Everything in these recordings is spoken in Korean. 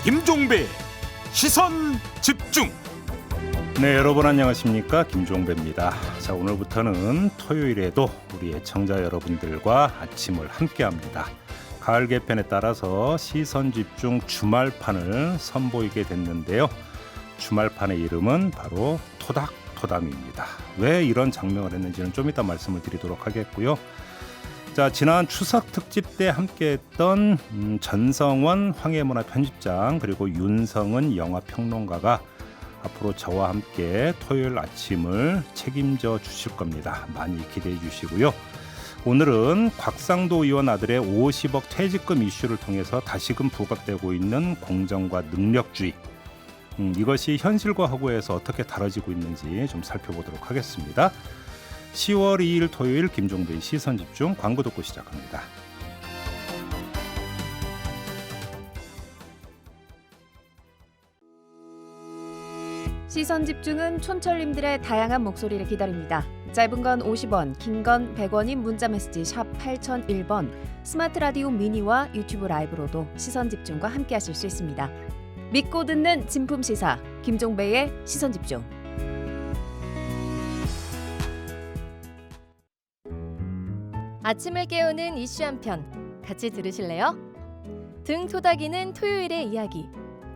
김종배 시선 집중. 네, 여러분 안녕하십니까? 김종배입니다. 자, 오늘부터는 토요일에도 우리 애청자 여러분들과 아침을 함께합니다. 가을 개편에 따라서 시선 집중 주말판을 선보이게 됐는데요. 주말판의 이름은 바로 토닥토담입니다. 왜 이런 장명을 했는지는 좀 이따 말씀을 드리도록 하겠고요. 자, 지난 추석 특집 때 함께했던 전성원 황해문화 편집장 그리고 윤성은 영화평론가가 앞으로 저와 함께 토요일 아침을 책임져 주실 겁니다. 많이 기대해 주시고요. 오늘은 곽상도 의원 아들의 50억 퇴직금 이슈를 통해서 다시금 부각되고 있는 공정과 능력주의, 이것이 현실과 허구에서 어떻게 다뤄지고 있는지 좀 살펴보도록 하겠습니다. 10월 2일 토요일 김종배의 시선집중 광고 듣고 시작합니다. 시선집중은 촌철님들의 다양한 목소리를 기다립니다. 짧은 건 50원, 긴 건 100원인 문자메시지 샵 8001번, 스마트 라디오 미니와 유튜브 라이브로도 시선집중과 함께하실 수 있습니다. 믿고 듣는 진품시사 김종배의 시선집중. 아침을 깨우는 이슈 한 편 같이 들으실래요? 등 토닥이는 토요일의 이야기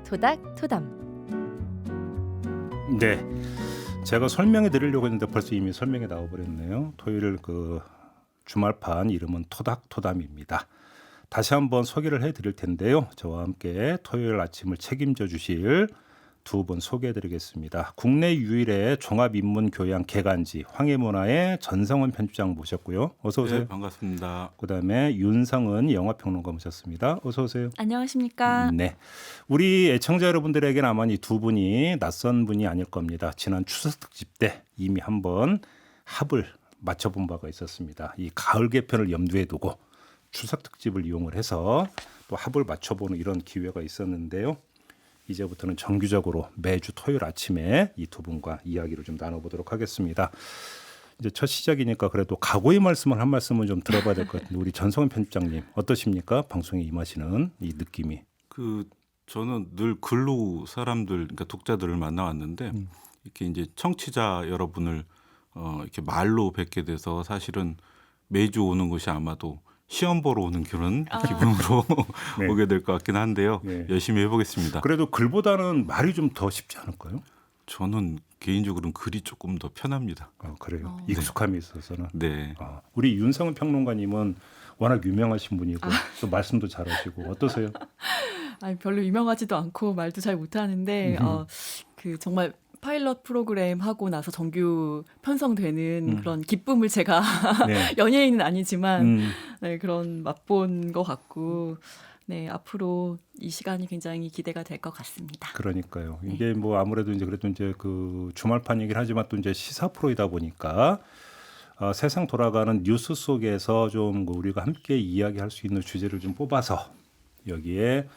토닥토담. 네, 제가 설명해 드리려고 했는데 벌써 이미 설명이 나와버렸네요. 토요일 그 주말판 이름은 토닥토담입니다. 다시 한번 소개를 해드릴 텐데요. 저와 함께 토요일 아침을 책임져 주실 두 분 소개해드리겠습니다. 국내 유일의 종합인문교양 개간지 황해문화의 전성원 편집장 모셨고요. 어서 오세요. 네, 반갑습니다. 그다음에 윤성은 영화평론가 모셨습니다. 어서 오세요. 안녕하십니까. 네, 우리 애청자 여러분들에게는 아마 이 두 분이 낯선 분이 아닐 겁니다. 지난 추석 특집 때 이미 한번 합을 맞춰본 바가 있었습니다. 이 가을 개편을 염두에 두고 추석 특집을 이용을 해서 또 합을 맞춰보는 이런 기회가 있었는데요. 이제부터는 정규적으로 매주 토요일 아침에 이 두 분과 이야기를 좀 나눠보도록 하겠습니다. 이제 첫 시작이니까 그래도 각오의 말씀을 한 말씀은 좀 들어봐야 될 것 같은데 우리 전성원 편집장님 어떠십니까? 방송에 임하시는 이 느낌이. 저는 늘 글로 사람들, 그러니까 독자들을 만나왔는데 이렇게 이제 청취자 여러분을 이렇게 말로 뵙게 돼서 사실은 매주 오는 것이 아마도 시험 보러 오는 그런 기분으로 네. 오게 될 것 같긴 한데요. 네. 열심히 해보겠습니다. 그래도 글보다는 말이 좀 더 쉽지 않을까요? 저는 개인적으로는 글이 조금 더 편합니다. 그래요. 익숙함이 있어서는. 네. 우리 윤성은 평론가님은 워낙 유명하신 분이고 또 말씀도 잘하시고 어떠세요? 아니, 별로 유명하지도 않고 말도 잘 못하는데 그 정말 파일럿 프로그램 하고 나서 정규 편성되는 그런 기쁨을 제가 네. 연예인은 아니지만 네, 그런 맛본 것 같고 네, 앞으로 이 시간이 굉장히 기대가 될 것 같습니다. 그러니까요. 이게 뭐 아무래도 이제 그래도 이제 그 주말판 얘기를 하지만 또 이제 시사 프로이다 보니까 세상 돌아가는 뉴스 속에서 좀 우리가 함께 이야기할 수 있는 주제를 좀 뽑아서 여기에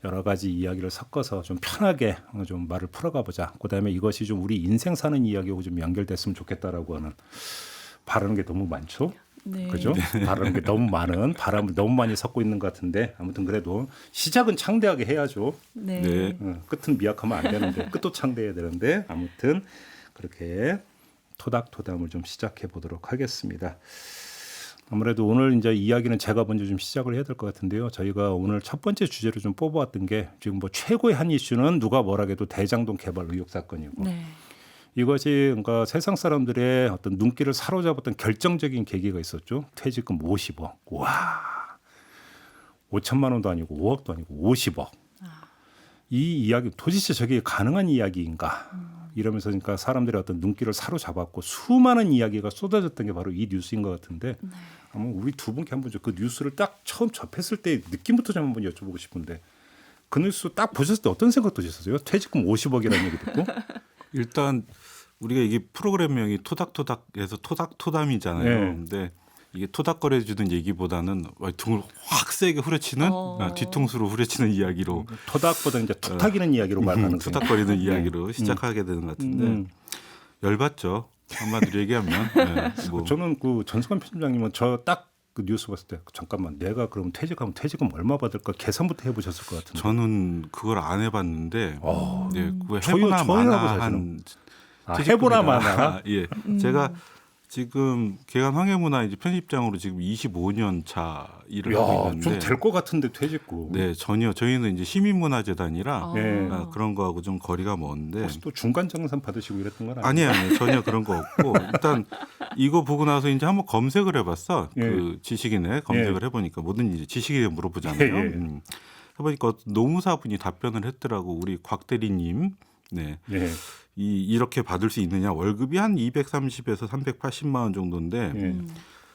여러 가지 이야기를 섞어서 좀 편하게 좀 말을 풀어가 보자. 그다음에 이것이 좀 우리 인생 사는 이야기하고 좀 연결됐으면 좋겠다라고 하는 바라는 게 너무 많죠. 네. 그죠? 바라는 게 너무 많은 바람을 너무 많이 섞고 있는 것 같은데 아무튼 그래도 시작은 창대하게 해야죠. 네. 네. 끝은 미약하면 안 되는데 끝도 창대해야 되는데 아무튼 그렇게 토닥토담을 좀 시작해 보도록 하겠습니다. 아무래도 오늘 이제 이야기는 제가 먼저 좀 시작을 해야 될 것 같은데요. 저희가 오늘 첫 번째 주제로 좀 뽑아왔던 게 지금 뭐 최고의 한 이슈는 누가 뭐라 해도 대장동 개발 의혹 사건이고 네. 이것이 그러니까 세상 사람들의 어떤 눈길을 사로잡았던 결정적인 계기가 있었죠. 퇴직금 50억. 와, 5천만 원도 아니고 5억도 아니고 50억. 이 이야기 도대체 저게 가능한 이야기인가? 이러면서 그러니까 사람들의 어떤 눈길을 사로잡았고 수많은 이야기가 쏟아졌던 게 바로 이 뉴스인 것 같은데 아마 우리 두 분께 한번 그 뉴스를 딱 처음 접했을 때 느낌부터 좀 한번 여쭤보고 싶은데 그 뉴스 딱 보셨을 때 어떤 생각 드셨어요? 퇴직금 50억이라는 얘기 듣고? 일단 우리가 이게 프로그램명이 토닥토닥에서 토닥토담이잖아요. 네. 근데 이게 토닥거려주는 얘기보다는 등을 확 세게 후려치는 뒤통수로 후려치는 이야기로 토닥보다 이제 투탁이는 이야기로 말하는 투닥거리는 이야기로 시작하게 되는 것 같은데 열받죠. 한마디로 얘기하면. 네, 저는 그 전성환 편집장님은 저 딱 그 뉴스 봤을 때 잠깐만 내가 그럼 퇴직하면 퇴직금 얼마 받을까 계산부터 해보셨을 것 같은데. 저는 그걸 안 해봤는데 네, 그거 저희하고 해보나 마나 사실은. 한 해보나 퇴직금이라. 마나. 예, 제가 지금 개간 황해문화 이제 편집장으로 지금 25년 차 일을 하고 야, 있는데 좀 될 것 같은데 퇴직금. 네, 전혀 저희는 이제 시민문화재단이라 네. 그런 거하고 좀 거리가 먼데 혹시 또 중간 정산 받으시고 이랬던 건 아니에요, 아니에요. 전혀 그런 거 없고 일단 이거 보고 나서 이제 한번 검색을 해봤어. 예. 그 지식인에 검색을 해보니까 뭐든 이제 지식인에 물어보잖아요. 예, 예. 해보니까 노무사분이 답변을 했더라고. 우리 곽 대리님, 네, 예. 이렇게 받을 수 있느냐? 월급이 한 230에서 380만 원 정도인데 예.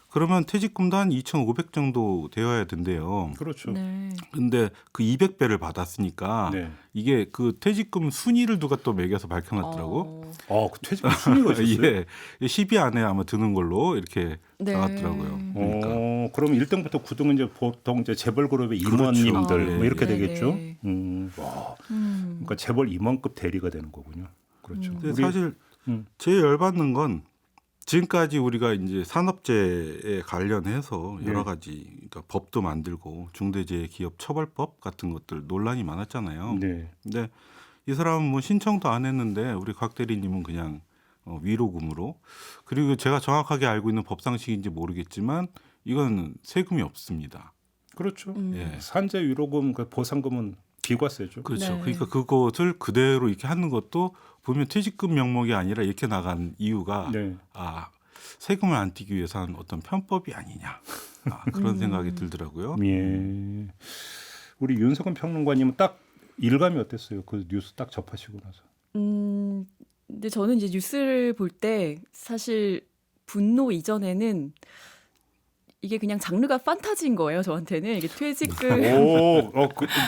그러면 퇴직금도 한 2,500 정도 되어야 된대요. 그렇죠. 네. 근데 그 200배를 받았으니까 네. 이게 그 퇴직금 순위를 누가 또 매겨서 밝혀놨더라고. 그 퇴직금 순위가 있었어요. 예, 10위 안에 아마 드는 걸로 이렇게 네. 나왔더라고요. 그러니까 그럼 1등부터 9등은 이제 보통 이제 재벌 그룹의 그렇죠. 임원님들 네. 뭐 이렇게 네, 되겠죠. 네. 와, 음. 그러니까 재벌 임원급 대리가 되는 거군요. 그렇죠. 근데 우리- 사실 제일 열받는 건 지금까지 우리가 이제 산업재해에 관련해서 여러 가지 그러니까 법도 만들고 중대재해기업처벌법 같은 것들 논란이 많았잖아요. 네. 근데 이 사람은 뭐 신청도 안 했는데 우리 곽 대리님은 그냥 위로금으로 그리고 제가 정확하게 알고 있는 법상식인지 모르겠지만 이건 세금이 없습니다. 그렇죠. 예. 산재 위로금 그 보상금은 비과세죠. 그렇죠. 네. 그러니까 그것을 그대로 이렇게 하는 것도 보면 퇴직금 명목이 아니라 이렇게 나간 이유가 네. 세금을 안 떼기 위해서 한 어떤 편법이 아니냐 그런 생각이 들더라고요. 예. 우리 윤석원 평론가님은 딱 일감이 어땠어요? 그 뉴스 딱 접하시고 나서. 근데 저는 이제 뉴스를 볼 때 사실 분노 이전에는 이게 그냥 장르가 판타지인 거예요. 저한테는 이게 퇴직금.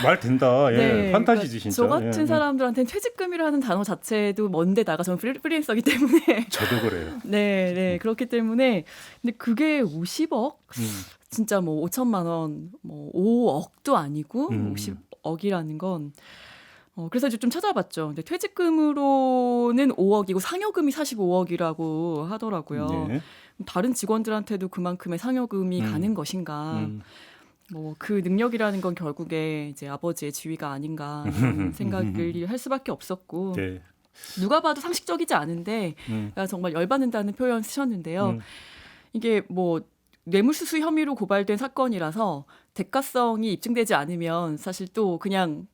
말 된다. 예. 네, 판타지지 그러니까 진짜. 저 같은 예. 사람들한테는 퇴직금이라는 단어 자체도 먼데다가 저는 프리랜서기 때문에 저도 그래요. 네, 그렇기 때문에 근데 그게 50억 음. 진짜 뭐 5천만 원, 뭐 5억도 아니고 음. 50억이라는 건 그래서 이제 좀 찾아봤죠. 근데 퇴직금으로는 5억이고 상여금이 45억이라고 하더라고요. 네. 다른 직원들한테도 그만큼의 상여금이 가는 것인가? 뭐 그 능력이라는 건 결국에 이제 아버지의 지위가 아닌가 이런 생각을 할 수밖에 없었고 네. 누가 봐도 상식적이지 않은데 정말 열받는다는 표현 쓰셨는데요. 이게 뭐 뇌물수수 혐의로 고발된 사건이라서 대가성이 입증되지 않으면 사실 또 그냥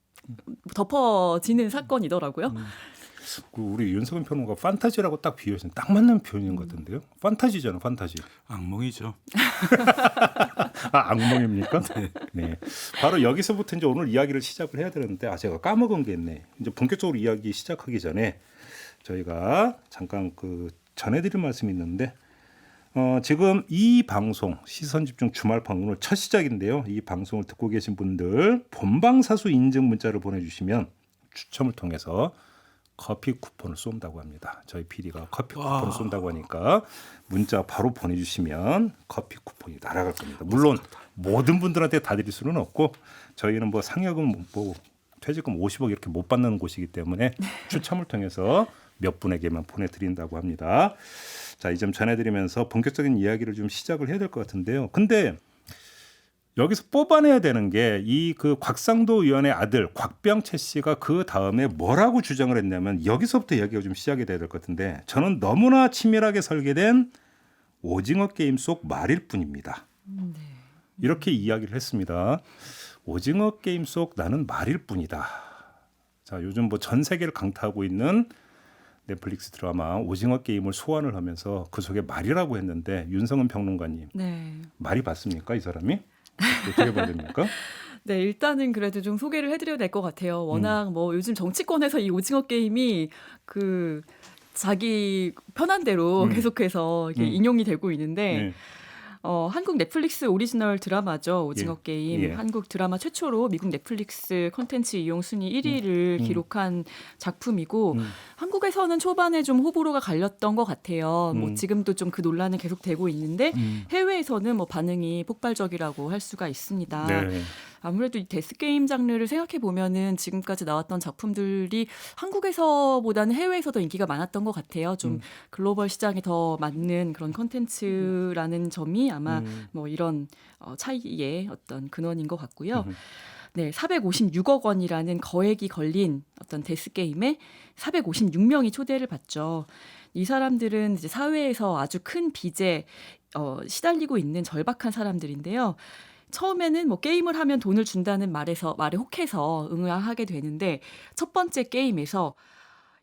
덮어지는 사건이더라고요. 그 우리 윤석원 평론가 판타지라고 딱 비유해서 딱 맞는 표현인 것 같은데요. 판타지잖아, 판타지. 악몽이죠. 악몽입니까? 네. 바로 여기서부터 이제 오늘 이야기를 시작을 해야 되는데 제가 까먹은 게 있네. 이제 본격적으로 이야기 시작하기 전에 저희가 잠깐 그 전해드릴 말씀이 있는데 지금 이 방송 시선집중 주말 방송 오늘 첫 시작인데요. 이 방송을 듣고 계신 분들 본방사수 인증 문자를 보내주시면 추첨을 통해서 커피 쿠폰을 쏜다고 합니다. 저희 PD가 커피 쿠폰을 쏜다고 하니까 문자 바로 보내주시면 커피 쿠폰이 날아갈 겁니다. 물론 모든 분들한테 다 드릴 수는 없고 저희는 뭐 상여금 뭐 퇴직금 50억 이렇게 못 받는 곳이기 때문에 추첨을 통해서 몇 분에게만 보내드린다고 합니다. 자, 이 점 전해드리면서 본격적인 이야기를 좀 시작을 해야 될 것 같은데요. 근데 여기서 뽑아내야 되는 게 이 그 곽상도 의원의 아들 곽병채 씨가 그 다음에 뭐라고 주장을 했냐면 여기서부터 이야기가 좀 시작이 돼야 될 것 같은데 저는 너무나 치밀하게 설계된 오징어 게임 속 말일 뿐입니다. 이렇게 이야기를 했습니다. 오징어 게임 속 나는 말일 뿐이다. 자, 요즘 뭐 전 세계를 강타하고 있는 넷플릭스 드라마 오징어 게임을 소환을 하면서 그 속에 말이라고 했는데 윤성은 평론가님 네. 말이 맞습니까? 이 사람이? 어떻게 봐야 됩니까? 네, 일단은 그래도 좀 소개를 해드려야 될 것 같아요. 워낙 뭐 요즘 정치권에서 이 오징어 게임이 그 자기 편한 대로 계속해서 이렇게 인용이 되고 있는데 네. 한국 넷플릭스 오리지널 드라마죠. 오징어 예. 게임. 예. 한국 드라마 최초로 미국 넷플릭스 콘텐츠 이용 순위 1위를 기록한 작품이고 한국에서는 초반에 좀 호불호가 갈렸던 것 같아요. 뭐 지금도 좀 그 논란은 계속되고 있는데 해외에서는 뭐 반응이 폭발적이라고 할 수가 있습니다. 네. 아무래도 이 데스 게임 장르를 생각해 보면은 지금까지 나왔던 작품들이 한국에서보다는 해외에서 더 인기가 많았던 것 같아요. 좀 글로벌 시장에 더 맞는 그런 컨텐츠라는 점이 아마 뭐 이런 차이의 어떤 근원인 것 같고요. 네, 456억 원이라는 거액이 걸린 어떤 데스 게임에 456명이 초대를 받죠. 이 사람들은 이제 사회에서 아주 큰 빚에 시달리고 있는 절박한 사람들인데요. 처음에는 뭐 게임을 하면 돈을 준다는 말에 혹해서 응하게 되는데 첫 번째 게임에서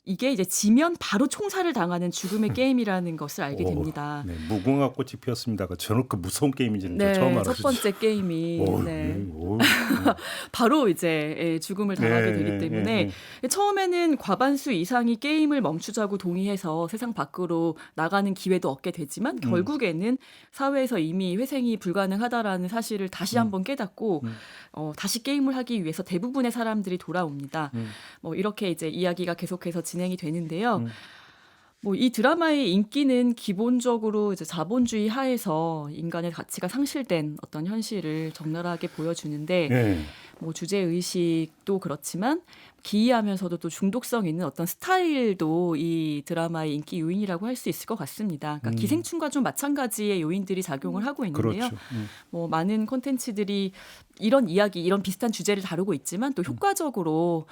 이게 이제 지면 바로 총살을 당하는 죽음의 게임이라는 것을 알게 됩니다. 네, 무궁화 꽃이 피었습니다가 저렇게 무서운 게임인지는 네, 처음 첫 알았어요. 번째 게임이 네. 바로 이제 죽음을 당하게 되기 때문에 처음에는 과반수 이상이 게임을 멈추자고 동의해서 세상 밖으로 나가는 기회도 얻게 되지만 결국에는 사회에서 이미 회생이 불가능하다라는 사실을 다시 한번 깨닫고 다시 게임을 하기 위해서 대부분의 사람들이 돌아옵니다. 뭐 이렇게 이제 이야기가 계속해서 진행이 되는데요. 뭐 이 드라마의 인기는 기본적으로 이제 자본주의 하에서 인간의 가치가 상실된 어떤 현실을 적나라하게 보여주는데 네. 뭐 주제 의식도 그렇지만 기이하면서도 또 중독성 있는 어떤 스타일도 이 드라마의 인기 요인이라고 할 수 있을 것 같습니다. 그러니까 기생충과 좀 마찬가지의 요인들이 작용을 하고 있는데요. 그렇죠. 뭐 많은 콘텐츠들이 이런 이야기, 이런 비슷한 주제를 다루고 있지만 또 효과적으로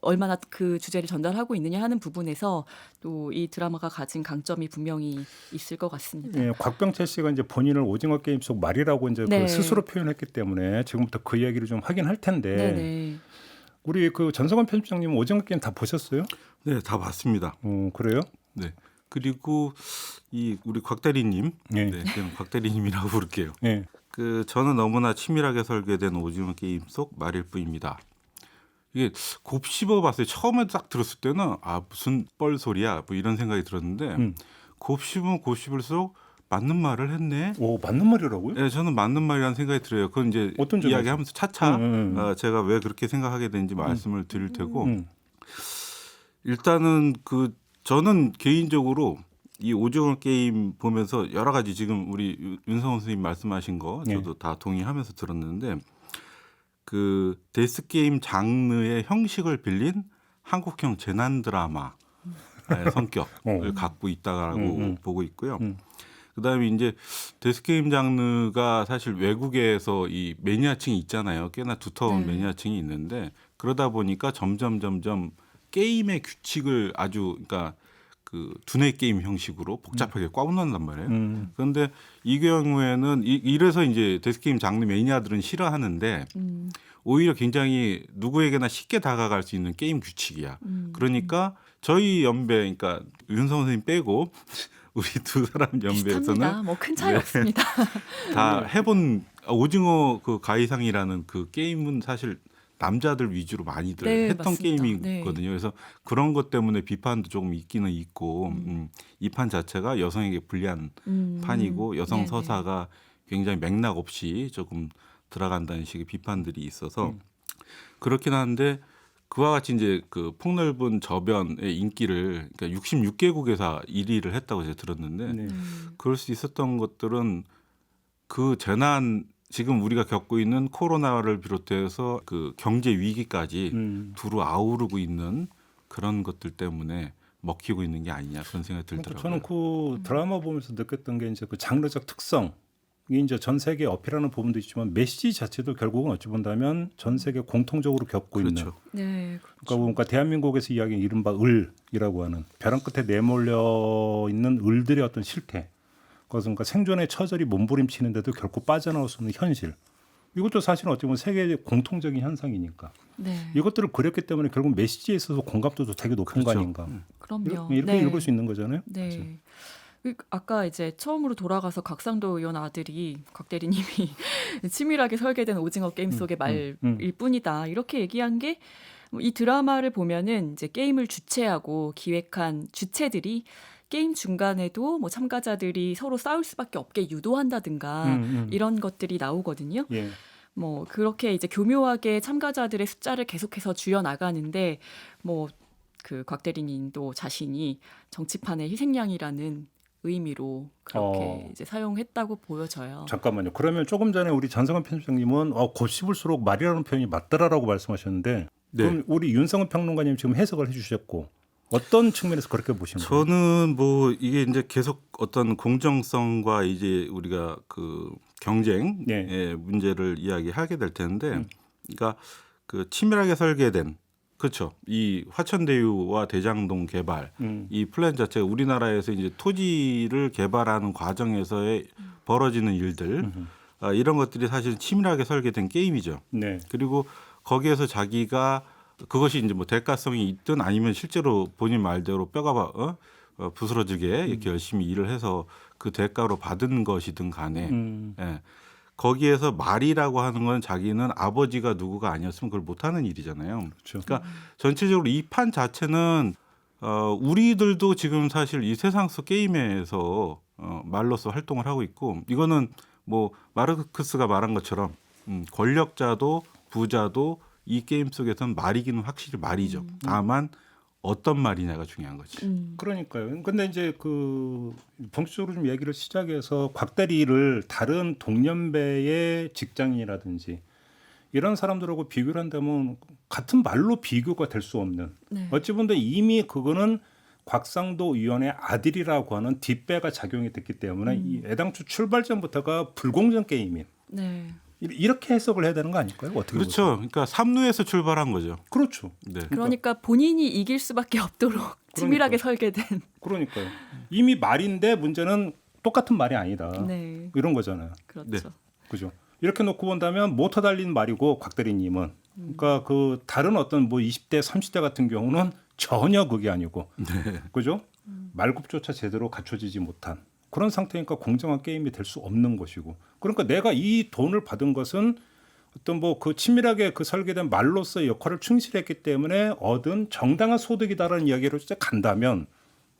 얼마나 그 주제를 전달하고 있느냐 하는 부분에서 또 이 드라마가 가진 강점이 분명히 있을 것 같습니다. 예, 곽병철 씨가 이제 본인을 오징어 게임 속 말이라고 이제 네. 그 스스로 표현했기 때문에 지금부터 그 이야기를 좀 하긴 할 텐데 네네. 우리 그 전성환 편집장님 오징어 게임 다 보셨어요? 네, 다 봤습니다. 그래요? 네. 그리고 이 우리 곽 대리님, 예. 네, 그냥 곽 대리님이라고 부를게요. 예. 그 저는 너무나 치밀하게 설계된 오징어 게임 속 말일 뿐입니다. 이게 곱씹어 봤어요. 처음에 딱 들었을 때는 무슨 뻘소리야 뭐 이런 생각이 들었는데 곱씹으면 곱씹을수록 맞는 말을 했네. 오, 맞는 말이라고요? 네, 저는 맞는 말이라는 생각이 들어요. 그건 이제 어떤 점에서? 이야기하면서 차차 제가 왜 그렇게 생각하게 되는지 말씀을 드릴 테고 일단은 저는 개인적으로 이 오징어 게임 보면서 여러 가지 지금 우리 윤성원 선생님 말씀하신 거 저도 다 동의하면서 들었는데 그 데스 게임 장르의 형식을 빌린 한국형 재난 드라마의 성격을 갖고 있다라고 보고 있고요. 그다음에 이제 데스 게임 장르가 사실 외국에서 이 매니아층이 있잖아요. 꽤나 두터운 매니아층이 있는데 그러다 보니까 점점 게임의 규칙을 아주 그러니까 그 두뇌 게임 형식으로 복잡하게 꽈붙는단 말이에요. 그런데 이 경우에는 이래서 이제 데스 게임 장르 매니아들은 싫어하는데 오히려 굉장히 누구에게나 쉽게 다가갈 수 있는 게임 규칙이야. 그러니까 저희 연배, 그러니까 윤성원 선생님 빼고 우리 두 사람 연배에서는 비슷합니다. 뭐 큰 차이 없습니다. 다 해본 오징어 그 가이상이라는 그 게임은 사실 남자들 위주로 많이들 네, 했던 맞습니다. 게임이거든요. 네. 그래서 그런 것 때문에 비판도 조금 있기는 있고 이 판 자체가 여성에게 불리한 판이고 여성 네네. 서사가 굉장히 맥락 없이 조금 들어간다는 식의 비판들이 있어서 그렇긴 한데 그와 같이 이제 그 폭넓은 저변의 인기를 그러니까 66개국에서 1위를 했다고 제가 들었는데 그럴 수 있었던 것들은 그 재난 지금 우리가 겪고 있는 코로나를 비롯해서 그 경제 위기까지 두루 아우르고 있는 그런 것들 때문에 먹히고 있는 게 아니냐 그런 생각이 들더라고요. 저는 그 드라마 보면서 느꼈던 게 이제 그 장르적 특성. 이 이제 전 세계에 어필하는 부분도 있지만 메시지 자체도 결국은 어찌 본다면 전 세계 공통적으로 겪고 있는. 그렇죠. 네, 그러니까 대한민국에서 이야기하는 이른바 을이라고 하는 벼랑 끝에 내몰려 있는 을들의 어떤 실태. 그것은 그러니까 생존에 처절히 몸부림치는데도 결코 빠져나올 수 없는 현실. 이것도 사실은 어찌 보면 세계 공통적인 현상이니까. 네. 이것들을 그렸기 때문에 결국 메시지에 있어서 공감도도 되게 높은 거 아닌가. 그럼요. 이렇게 네. 읽을 수 있는 거잖아요. 네. 그렇죠? 아까 이제 처음으로 돌아가서 곽상도 의원 아들이 곽 대리님이 치밀하게 설계된 오징어 게임 속의 말일 뿐이다 이렇게 얘기한 게 이 드라마를 보면은 이제 게임을 주최하고 기획한 주체들이 게임 중간에도 뭐 참가자들이 서로 싸울 수밖에 없게 유도한다든가 이런 것들이 나오거든요. 예. 뭐 그렇게 이제 교묘하게 참가자들의 숫자를 계속해서 줄여 나가는데 뭐 그 곽 대리님도 자신이 정치판의 희생양이라는 의미로 그렇게 어. 이제 사용했다고 보여져요. 잠깐만요. 그러면 조금 전에 우리 전성환 편집장님은 곱씹을수록 말이라는 표현이 맞더라라고 말씀하셨는데 네. 그럼 우리 윤성은 평론가님 지금 해석을 해주셨고 어떤 측면에서 그렇게 보시는 거예요? 저는 뭐 이게 이제 계속 어떤 공정성과 이제 우리가 그 경쟁의 네. 문제를 이야기하게 될 텐데, 그러니까 그 치밀하게 설계된 그렇죠. 이 화천대유와 대장동 개발 이 플랜 자체가 우리나라에서 이제 토지를 개발하는 과정에서의 벌어지는 일들 이런 것들이 사실 치밀하게 설계된 게임이죠. 네. 그리고 거기에서 자기가 그것이 이제 뭐 대가성이 있든 아니면 실제로 본인 말대로 뼈가 부스러지게 이렇게 열심히 일을 해서 그 대가로 받은 것이든 간에 예. 거기에서 말이라고 하는 건 자기는 아버지가 누구가 아니었으면 그걸 못하는 일이잖아요. 그렇죠. 그러니까 전체적으로 이 판 자체는 우리들도 지금 사실 이 세상 속 게임에서 말로서 활동을 하고 있고 이거는 뭐 마르크스가 말한 것처럼 권력자도 부자도 이 게임 속에서는 말이기는 확실히 말이죠. 다만 어떤 말이냐가 중요한 거지. 그러니까요. 근데 이제 그 본격적으로 좀 얘기를 시작해서 곽 대리를 다른 동년배의 직장인이라든지 이런 사람들하고 비교를 한다면 같은 말로 비교가 될 수 없는 네. 어찌 보면 이미 그거는 곽상도 의원의 아들이라고 하는 뒷배가 작용이 됐기 때문에 이 애당초 출발점부터가 불공정 게임인 네. 이렇게 해석을 해야 되는 거 아닐까요? 어떻게 그렇죠. 보세요? 그러니까 삼루에서 출발한 거죠. 그렇죠. 네. 그러니까 본인이 이길 수밖에 없도록 치밀하게 설계된. 그러니까요. 이미 말인데 문제는 똑같은 말이 아니다. 네. 이런 거잖아요. 그렇죠. 네. 그죠? 이렇게 놓고 본다면 모터 달린 말이고 곽 대리님은 그러니까 그 다른 어떤 뭐 20대, 30대 같은 경우는 전혀 그게 아니고 그죠? 말굽조차 제대로 갖춰지지 못한 그런 상태니까 공정한 게임이 될 수 없는 것이고 그러니까 내가 이 돈을 받은 것은 어떤 뭐 그 치밀하게 그 설계된 말로서의 역할을 충실했기 때문에 얻은 정당한 소득이다라는 이야기로 진짜 간다면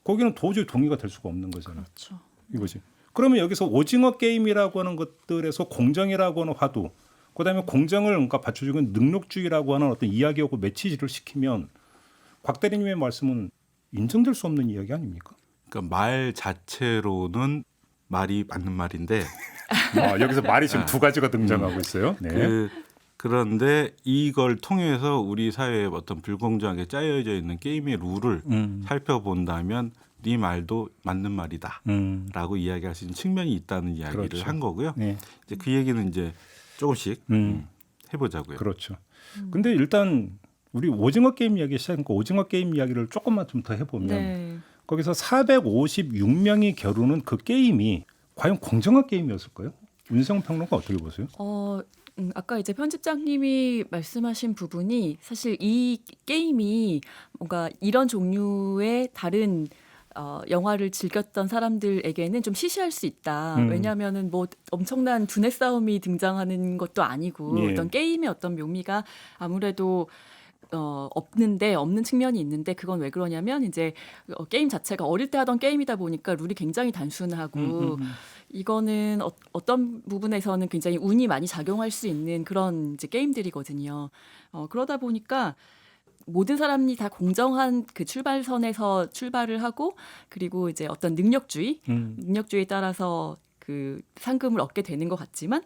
거기는 도저히 동의가 될 수가 없는 거잖아요. 그렇죠. 이거지. 그러면 여기서 오징어 게임이라고 하는 것들에서 공정이라고 하는 화두, 그다음에 공정을 그러니까 받쳐주는 능력주의라고 하는 어떤 이야기하고 매치를 시키면 곽 대리님의 말씀은 인정될 수 없는 이야기 아닙니까? 그러니까 말 자체로는 말이 맞는 말인데 여기서 말이 지금 두 가지가 등장하고 있어요. 네. 그런데 이걸 통해서 우리 사회에 어떤 불공정하게 짜여져 있는 게임의 룰을 살펴본다면 네 말도 맞는 말이다라고 이야기할 수 있는 측면이 있다는 이야기를 그렇죠. 한 거고요. 네. 이제 그 얘기는 이제 조금씩 해보자고요. 그렇죠. 근데 일단 우리 오징어 게임 이야기 시작하니까 오징어 게임 이야기를 조금만 좀 더 해보면 네. 거기서 456명이 겨루는 그 게임이 과연 공정한 게임이었을까요? 윤성 평론가 어떻게 보세요? 아까 이제 편집장님이 말씀하신 부분이 사실 이 게임이 뭔가 이런 종류의 다른 영화를 즐겼던 사람들에게는 좀 시시할 수 있다. 왜냐하면은 뭐 엄청난 두뇌 싸움이 등장하는 것도 아니고 예. 어떤 게임의 어떤 묘미가 아무래도 없는 측면이 있는데 그건 왜 그러냐면 이제 게임 자체가 어릴 때 하던 게임이다 보니까 룰이 굉장히 단순하고 이거는 어떤 부분에서는 굉장히 운이 많이 작용할 수 있는 그런 이제 게임들이거든요. 그러다 보니까 모든 사람이 다 공정한 그 출발선에서 출발을 하고 그리고 이제 어떤 능력주의에 따라서 그 상금을 얻게 되는 것 같지만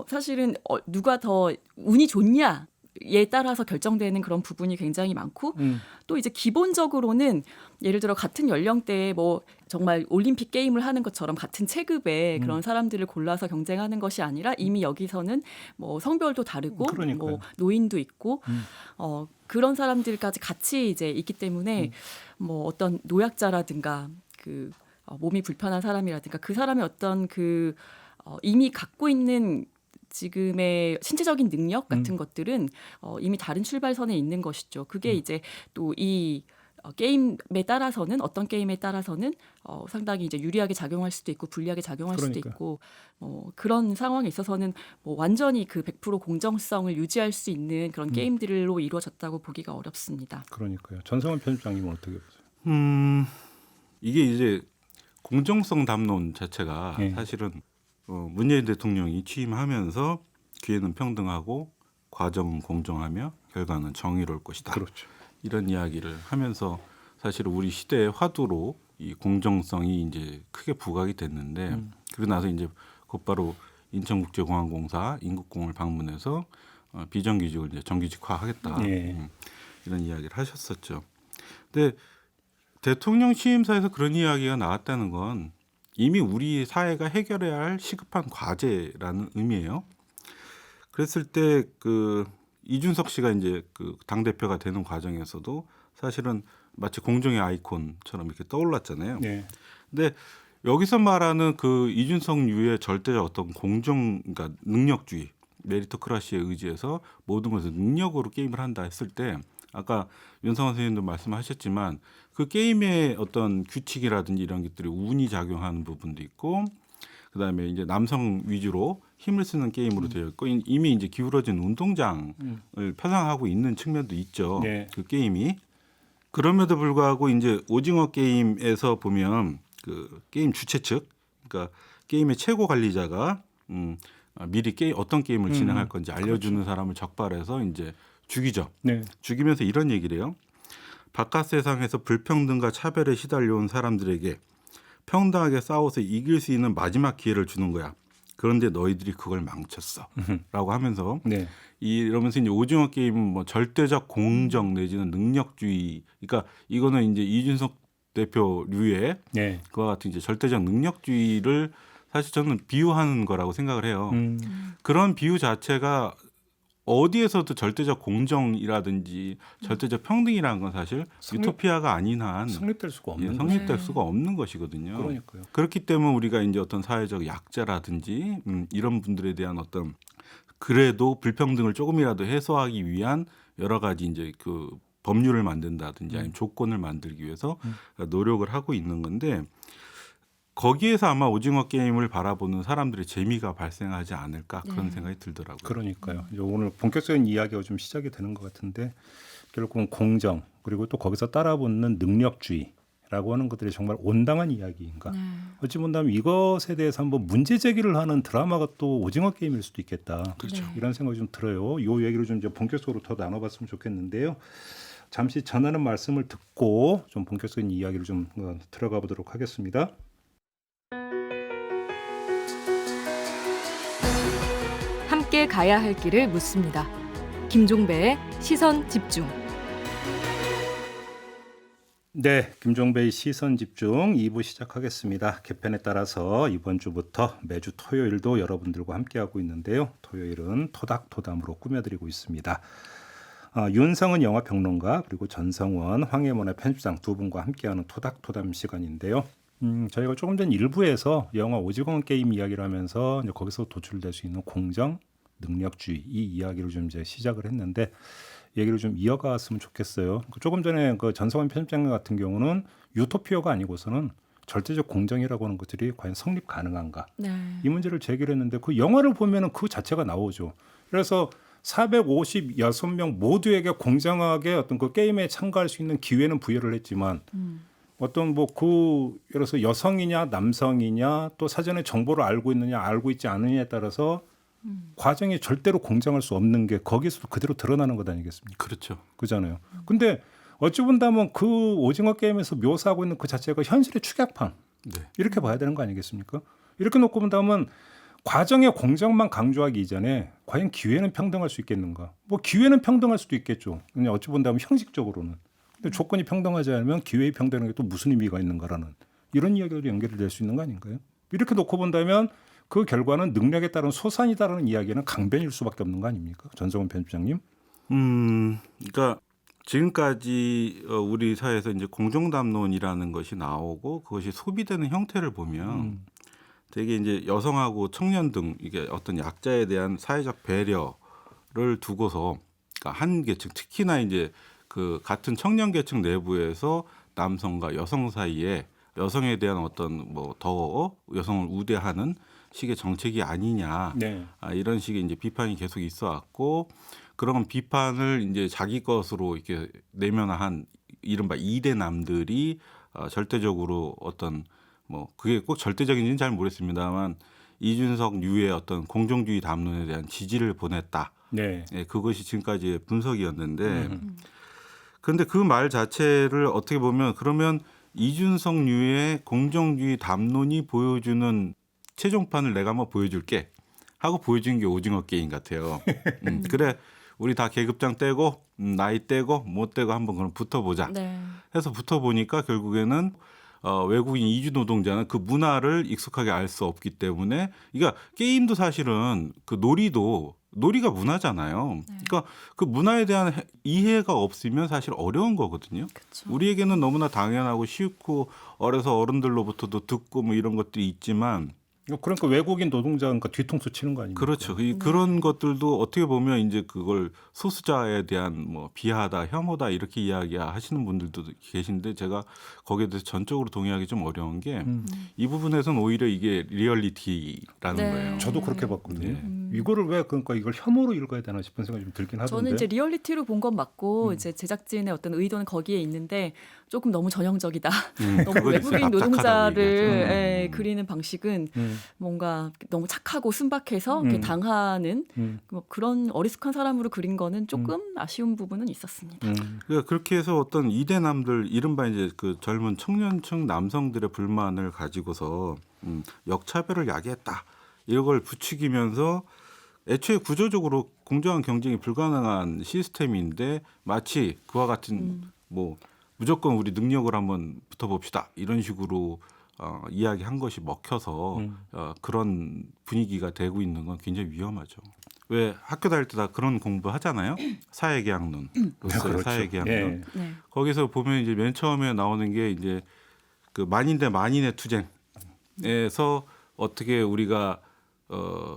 사실은 누가 더 운이 좋냐 에 따라서 결정되는 그런 부분이 굉장히 많고 또 이제 기본적으로는 예를 들어 같은 연령대에 뭐 정말 올림픽 게임을 하는 것처럼 같은 체급의 그런 사람들을 골라서 경쟁하는 것이 아니라 이미 여기서는 뭐 성별도 다르고 뭐 노인도 있고 그런 사람들까지 같이 이제 있기 때문에 뭐 어떤 노약자라든가 그 몸이 불편한 사람이라든가 그 사람의 어떤 그 이미 갖고 있는 지금의 신체적인 능력 같은 것들은 이미 다른 출발선에 있는 것이죠. 그게 이제 또 이 게임에 따라서는 어떤 게임에 따라서는 상당히 이제 유리하게 작용할 수도 있고 불리하게 작용할 수도 있고 그런 상황에 있어서는 뭐 완전히 그 100% 공정성을 유지할 수 있는 그런 게임들로 이루어졌다고 보기가 어렵습니다. 그러니까요. 전성환 편집장님은 어떻게 보세요? 이게 이제 공정성 담론 자체가 사실은 문재인 대통령이 취임하면서 기회는 평등하고 과정은 공정하며 결과는 정의로울 것이다. 그렇죠. 이런 이야기를 하면서 사실 우리 시대의 화두로 이 공정성이 이제 크게 부각이 됐는데 그러고 나서 이제 곧바로 인천국제공항공사 인국공을 방문해서 비정규직을 이제 정규직화하겠다 예. 이런 이야기를 하셨었죠. 근데 대통령 취임사에서 그런 이야기가 나왔다는 건 이미 우리 사회가 해결해야 할 시급한 과제라는 의미예요. 그랬을 때 그 이준석 씨가 이제 그 당 대표가 되는 과정에서도 사실은 마치 공정의 아이콘처럼 이렇게 떠올랐잖아요. 네. 근데 여기서 말하는 그 이준석류의 절대적 어떤 그러니까 능력주의, 메리토크라시에 의지해서 모든 것을 능력으로 게임을 한다 했을 때 아까 윤성원 선생님도 말씀하셨지만 그 게임의 어떤 규칙이라든지 이런 것들이 운이 작용하는 부분도 있고 그다음에 이제 남성 위주로 힘을 쓰는 게임으로 되어 있고 이미 이제 기울어진 운동장을 표상하고 있는 측면도 있죠. 네. 그 게임이. 그럼에도 불구하고 이제 오징어 게임에서 보면 그 게임 주최 측, 그러니까 게임의 최고 관리자가 미리 어떤 게임을 진행할 건지 알려주는 사람을 적발해서 이제 죽이죠. 네. 죽이면서 이런 얘기를 해요. 바깥 세상에서 불평등과 차별에 시달려온 사람들에게 평등하게 싸워서 이길 수 있는 마지막 기회를 주는 거야. 그런데 너희들이 그걸 망쳤어. 라고 하면서 네. 이러면서 이제 오징어 게임은 뭐 절대적 공정 내지는 능력주의. 그러니까 이거는 이제 이준석 대표류의 네. 그와 같은 이제 절대적 능력주의를 사실 저는 비유하는 거라고 생각을 해요. 그런 비유 자체가 어디에서도 절대적 공정이라든지 절대적 평등이라는 건 사실 유토피아가 아닌 한 성립될 수가 없는 성립될 수가 없는 것이거든요. 그러니까요. 그렇기 때문에 우리가 이제 어떤 사회적 약자라든지 이런 분들에 대한 어떤 그래도 불평등을 조금이라도 해소하기 위한 여러 가지 이제 그 법률을 만든다든지 아니면 조건을 만들기 위해서 노력을 하고 있는 건데 거기에서 아마 오징어 게임을 바라보는 사람들의 재미가 발생하지 않을까 그런 생각이 들더라고요. 그러니까요. 이제 오늘 본격적인 이야기가 좀 시작이 되는 것 같은데 결국은 공정 그리고 또 거기서 따라붙는 능력주의라고 하는 것들이 정말 온당한 이야기인가? 어찌 본다면 이것에 대해서 한번 문제 제기를 하는 드라마가 또 오징어 게임일 수도 있겠다. 그렇죠. 이런 생각이 좀 들어요. 이 얘기를 좀 이제 본격적으로 더 나눠봤으면 좋겠는데요. 잠시 전하는 말씀을 듣고 좀 본격적인 이야기를 좀 들어가 보도록 하겠습니다. 함께 가야 할 길을 묻습니다. 김종배의 시선 집중. 네, 김종배의 시선 집중 2부 시작하겠습니다. 개편에 따라서 이번 주부터 매주 토요일도 여러분들과 함께하고 있는데요. 토요일은 토닥토담으로 꾸며드리고 있습니다. 윤성은 영화평론가 그리고 전성원 황해문의 편집장 두 분과 함께하는 토닥토담 시간인데요. 저희가 조금 전 1부에서 영화 오징어 게임 이야기를 하면서 이제 거기서 도출될 수 있는 공정, 능력주의 이 이야기를 좀 이제 시작을 했는데 얘기를 좀 이어갔으면 좋겠어요. 조금 전에 그 전성원 편집장 같은 경우는 유토피아가 아니고서는 절대적 공정이라고 하는 것들이 과연 성립 가능한가? 이 문제를 제기를 했는데 그 영화를 보면은 그 자체가 나오죠. 그래서 456명 모두에게 공정하게 어떤 그 게임에 참가할 수 있는 기회는 부여를 했지만 어떤 뭐 그 예를 들어서 여성이냐 남성이냐 또 사전에 정보를 알고 있느냐 알고 있지 않느냐에 따라서 과정이 절대로 공정할 수 없는 게 거기서 그대로 드러나는 것 아니겠습니까? 그렇죠. 그잖아요. 근데 어찌 본다면 그 오징어 게임에서 묘사하고 있는 그 자체가 현실의 축약판 네. 이렇게 봐야 되는 거 아니겠습니까? 이렇게 놓고 본다면 과정의 공정만 강조하기 이전에 과연 기회는 평등할 수 있겠는가? 뭐 기회는 평등할 수도 있겠죠. 그냥 어찌 본다면 형식적으로는. 근데 조건이 평등하지 않으면 기회의 평등한 게 또 무슨 의미가 있는가라는 이런 이야기도 연결이 될 수 있는 거 아닌가요? 이렇게 놓고 본다면 그 결과는 능력에 따른 소산이다라는 이야기는 강변일 수밖에 없는 거 아닙니까? 전성훈 편집장님. 그러니까 지금까지 우리 사회에서 이제 공정담론이라는 것이 나오고 그것이 소비되는 형태를 보면 되게 이제 여성하고 청년 등 이게 어떤 약자에 대한 사회적 배려를 두고서 그러니까 한 계층 특히나 이제 그 같은 청년 계층 내부에서 남성과 여성 사이에 여성에 대한 어떤 뭐 더 여성을 우대하는 식의 정책이 아니냐 네. 이런 식의 이제 비판이 계속 있어왔고 그런 비판을 이제 자기 것으로 이렇게 내면화한 이른바 2대 남들이 절대적으로 어떤 뭐 그게 꼭 절대적인지는 잘 모르겠습니다만 이준석 류의 어떤 공정주의 담론에 대한 지지를 보냈다. 네. 예, 그것이 지금까지의 분석이었는데 그런데 그 말 자체를 어떻게 보면 그러면 이준석류의 공정주의 담론이 보여주는 최종판을 내가 한번 보여줄게 하고 보여준 게 오징어 게임 같아요. 그래 우리 다 계급장 떼고 나이 떼고 못 떼고 한번 그럼 붙어보자 네. 해서 붙어보니까 결국에는 외국인 이주 노동자는 그 문화를 익숙하게 알 수 없기 때문에 그러니까 게임도 사실은 그 놀이가 문화잖아요. 그러니까 그 문화에 대한 이해가 없으면 사실 어려운 거거든요. 그쵸. 우리에게는 너무나 당연하고 쉽고 어려서 어른들로부터도 듣고 뭐 이런 것들이 있지만 그러니까 외국인 노동자가 뒤통수 치는 거 아닙니까? 그렇죠. 그런 것들도 어떻게 보면 이제 그걸 소수자에 대한 뭐 비하다, 혐오다 이렇게 이야기하시는 분들도 계신데 제가 거기에 대해서 전적으로 동의하기 좀 어려운 게 이 부분에서는 오히려 이게 리얼리티라는 네. 거예요. 저도 그렇게 봤거든요. 네. 이거를 왜 그러니까 이걸 혐오로 읽어야 되나 싶은 생각이 좀 들긴 하던데. 저는 이제 리얼리티로 본 건 맞고 이제 제작진의 어떤 의도는 거기에 있는데 조금 너무 전형적이다. 너무 그건 있어요. 외국인 납작하다고 노동자를 얘기하죠. 예, 그리는 방식은 뭔가 너무 착하고 순박해서 이렇게 당하는 뭐 그런 어리숙한 사람으로 그린 거는 조금 아쉬운 부분은 있었습니다. 그러니까 그렇게 해서 어떤 이대남들 이른바 이제 그 젊은 청년층 남성들의 불만을 가지고서 역차별을 야기했다 이걸 부추기면서 애초에 구조적으로 공정한 경쟁이 불가능한 시스템인데 마치 그와 같은 뭐 무조건 우리 능력을 한번 붙어봅시다 이런 식으로 이야기한 것이 먹혀서 그런 분위기가 되고 있는 건 굉장히 위험하죠. 왜 학교 다닐 때 다 그런 공부 하잖아요. 사회계약론, 로스의 그렇죠. 사회계약론. 예. 네. 거기서 보면 이제 맨 처음에 나오는 게 이제 그 만인 대 만인의 투쟁에서 어떻게 우리가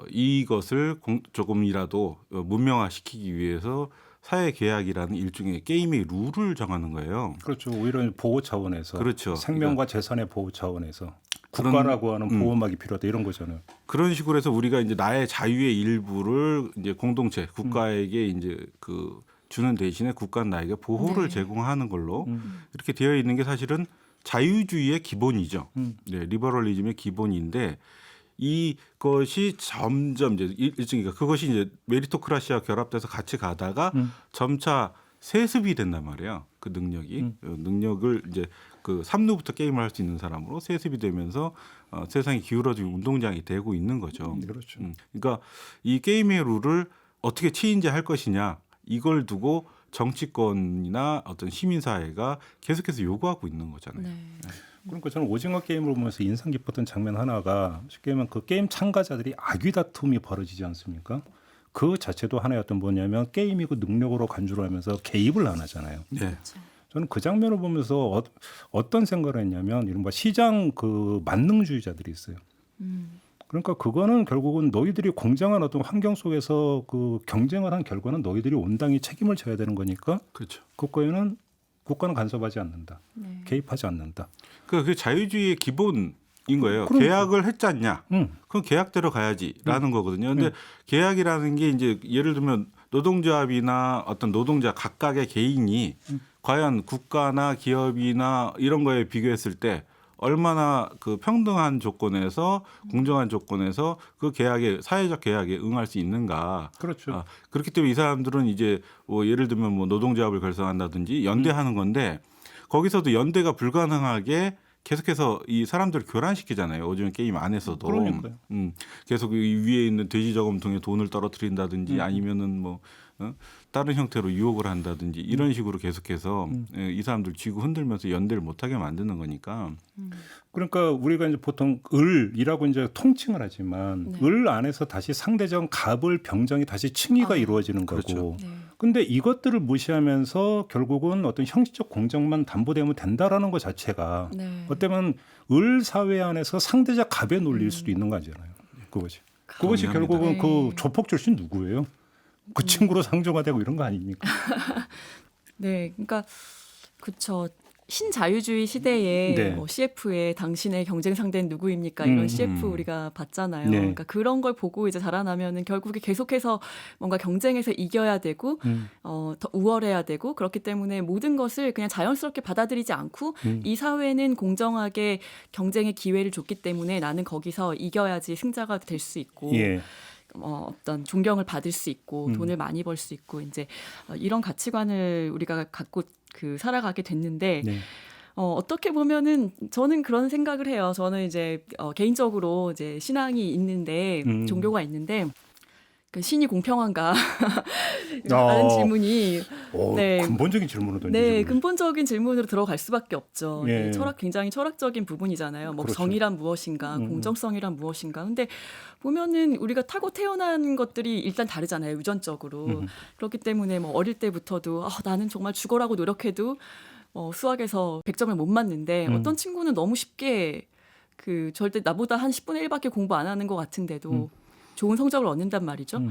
이것을 조금이라도 문명화시키기 위해서 사회계약이라는 일종의 게임의 룰을 정하는 거예요. 그렇죠. 오히려 보호 차원에서 그렇죠. 생명과 재산의 보호 차원에서 그런- 국가라고 하는 보호막이 필요하다 이런 거잖아요. 그런 식으로 해서 우리가 이제 나의 자유의 일부를 이제 공동체 국가에게 이제 그 주는 대신에 국가는 나에게 보호를 네. 제공하는 걸로 이렇게 되어 있는 게 사실은 자유주의의 기본이죠. 네, 리버럴리즘의 기본인데 이것이 점점 이제 일종의 그것이 이제 메리토크라시와 결합돼서 같이 가다가 점차 세습이 된단 말이에요. 그 능력이 능력을 이제 그 3루부터 게임을 할 수 있는 사람으로 세습이 되면서 세상이 기울어지고 운동장이 되고 있는 거죠. 그렇죠. 그러니까 이 게임의 룰을 어떻게 체인지할 것이냐 이걸 두고 정치권이나 어떤 시민사회가 계속해서 요구하고 있는 거잖아요. 네. 그러니까 저는 오징어 게임을 보면서 인상 깊었던 장면 하나가 쉽게 말하면 그 게임 참가자들이 악의 다툼이 벌어지지 않습니까? 그 자체도 하나의 어떤 뭐냐면 게임이고 능력으로 간주를 하면서 개입을 안 하잖아요. 네. 저는 그 장면을 보면서 어떤 생각을 했냐면 이른바 시장 그 만능주의자들이 있어요. 그러니까 그거는 결국은 너희들이 공정한 어떤 환경 속에서 그 경쟁을 한 결과는 너희들이 온당히 책임을 져야 되는 거니까 그렇죠. 그거에는 국가는 간섭하지 않는다. 네. 개입하지 않는다. 그 자유주의의 기본인 거예요. 그러니까. 계약을 했잖냐? 그럼 계약대로 가야지라는 거거든요. 근데 계약이라는 게 이제 예를 들면 노동조합이나 어떤 노동자 각각의 개인이 과연 국가나 기업이나 이런 거에 비교했을 때 얼마나 그 평등한 조건에서 공정한 조건에서 그 계약에 사회적 계약에 응할 수 있는가. 그렇죠. 그렇기 때문에 이 사람들은 이제 뭐 예를 들면 뭐 노동조합을 결성한다든지 연대하는 건데 거기서도 연대가 불가능하게 계속해서 이 사람들을 교란시키잖아요. 오징어 게임 안에서도. 그러니까요. 계속 이 위에 있는 돼지 저금통에 돈을 떨어뜨린다든지 아니면은 뭐 다른 형태로 유혹을 한다든지 이런 식으로 계속해서 이 사람들 쥐고 흔들면서 연대를 못하게 만드는 거니까. 그러니까 우리가 이제 보통 을이라고 이제 통칭을 하지만 네. 을 안에서 다시 상대적 갑을 병정이 다시 칭의가 이루어지는 거고. 그렇죠. 네. 근데 이것들을 무시하면서 결국은 어떤 형식적 공정만 담보되면 된다라는 것 자체가 네. 어때면 을 사회 안에서 상대적 갑의 논리일 수도 있는 거잖아요. 그것이 동의합니다. 결국은 네. 그 조폭 출신 누구예요? 그 친구로 상종화되고 이런 거 아닙니까? 네, 그러니까 그쵸. 신자유주의 시대에 네. 뭐 CF의 당신의 경쟁 상대는 누구입니까? 이런 CF 우리가 봤잖아요. 네. 그러니까 그런 걸 보고 이제 자라나면은 결국에 계속해서 뭔가 경쟁에서 이겨야 되고 더 우월해야 되고 그렇기 때문에 모든 것을 그냥 자연스럽게 받아들이지 않고 이 사회는 공정하게 경쟁의 기회를 줬기 때문에 나는 거기서 이겨야지 승자가 될 수 있고 예. 어떤 존경을 받을 수 있고 돈을 많이 벌 수 있고 이제 이런 가치관을 우리가 갖고 그 살아가게 됐는데 네. 어떻게 보면은 저는 그런 생각을 해요. 저는 이제 개인적으로 이제 신앙이 있는데 종교가 있는데 그 신이 공평한가 하는 질문이 네. 근본적인 질문을 던지죠. 네, 근본적인 질문으로 들어갈 수밖에 없죠. 예. 굉장히 철학적인 부분이잖아요. 뭐 그렇죠. 정의란 무엇인가, 공정성이란 무엇인가. 근데 보면은 우리가 타고 태어난 것들이 일단 다르잖아요. 유전적으로. 그렇기 때문에 뭐 어릴 때부터도 나는 정말 죽어라고 노력해도 수학에서 100점을 못 맞는데 어떤 친구는 너무 쉽게 절대 나보다 한 10분의 1밖에 공부 안 하는 것 같은데도 좋은 성적을 얻는단 말이죠.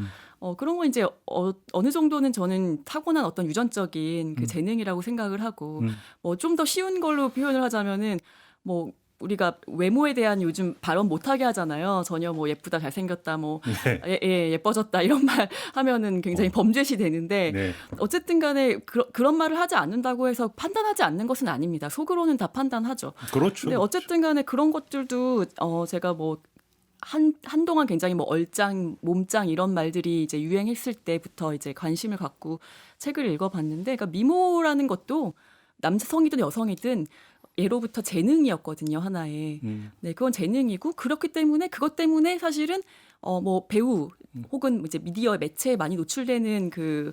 그런 건 이제 어느 정도는 저는 타고난 어떤 유전적인 그 재능이라고 생각을 하고 뭐 좀 더 쉬운 걸로 표현을 하자면은 뭐 우리가 외모에 대한 요즘 발언 못하게 하잖아요. 전혀 뭐 예쁘다, 잘생겼다, 뭐 예뻐졌다 이런 말 하면은 굉장히 범죄시 되는데 네. 어쨌든 간에 그런 말을 하지 않는다고 해서 판단하지 않는 것은 아닙니다. 속으로는 다 판단하죠. 그렇죠. 근데 어쨌든 간에 그런 것들도 제가 뭐 한동안 굉장히 뭐 얼짱, 몸짱 이런 말들이 이제 유행했을 때부터 이제 관심을 갖고 책을 읽어봤는데, 그러니까 미모라는 것도 남성이든 여성이든 예로부터 재능이었거든요, 하나의. 네, 그건 재능이고 그렇기 때문에 그것 때문에 사실은 뭐 배우 혹은 이제 미디어 매체에 많이 노출되는 그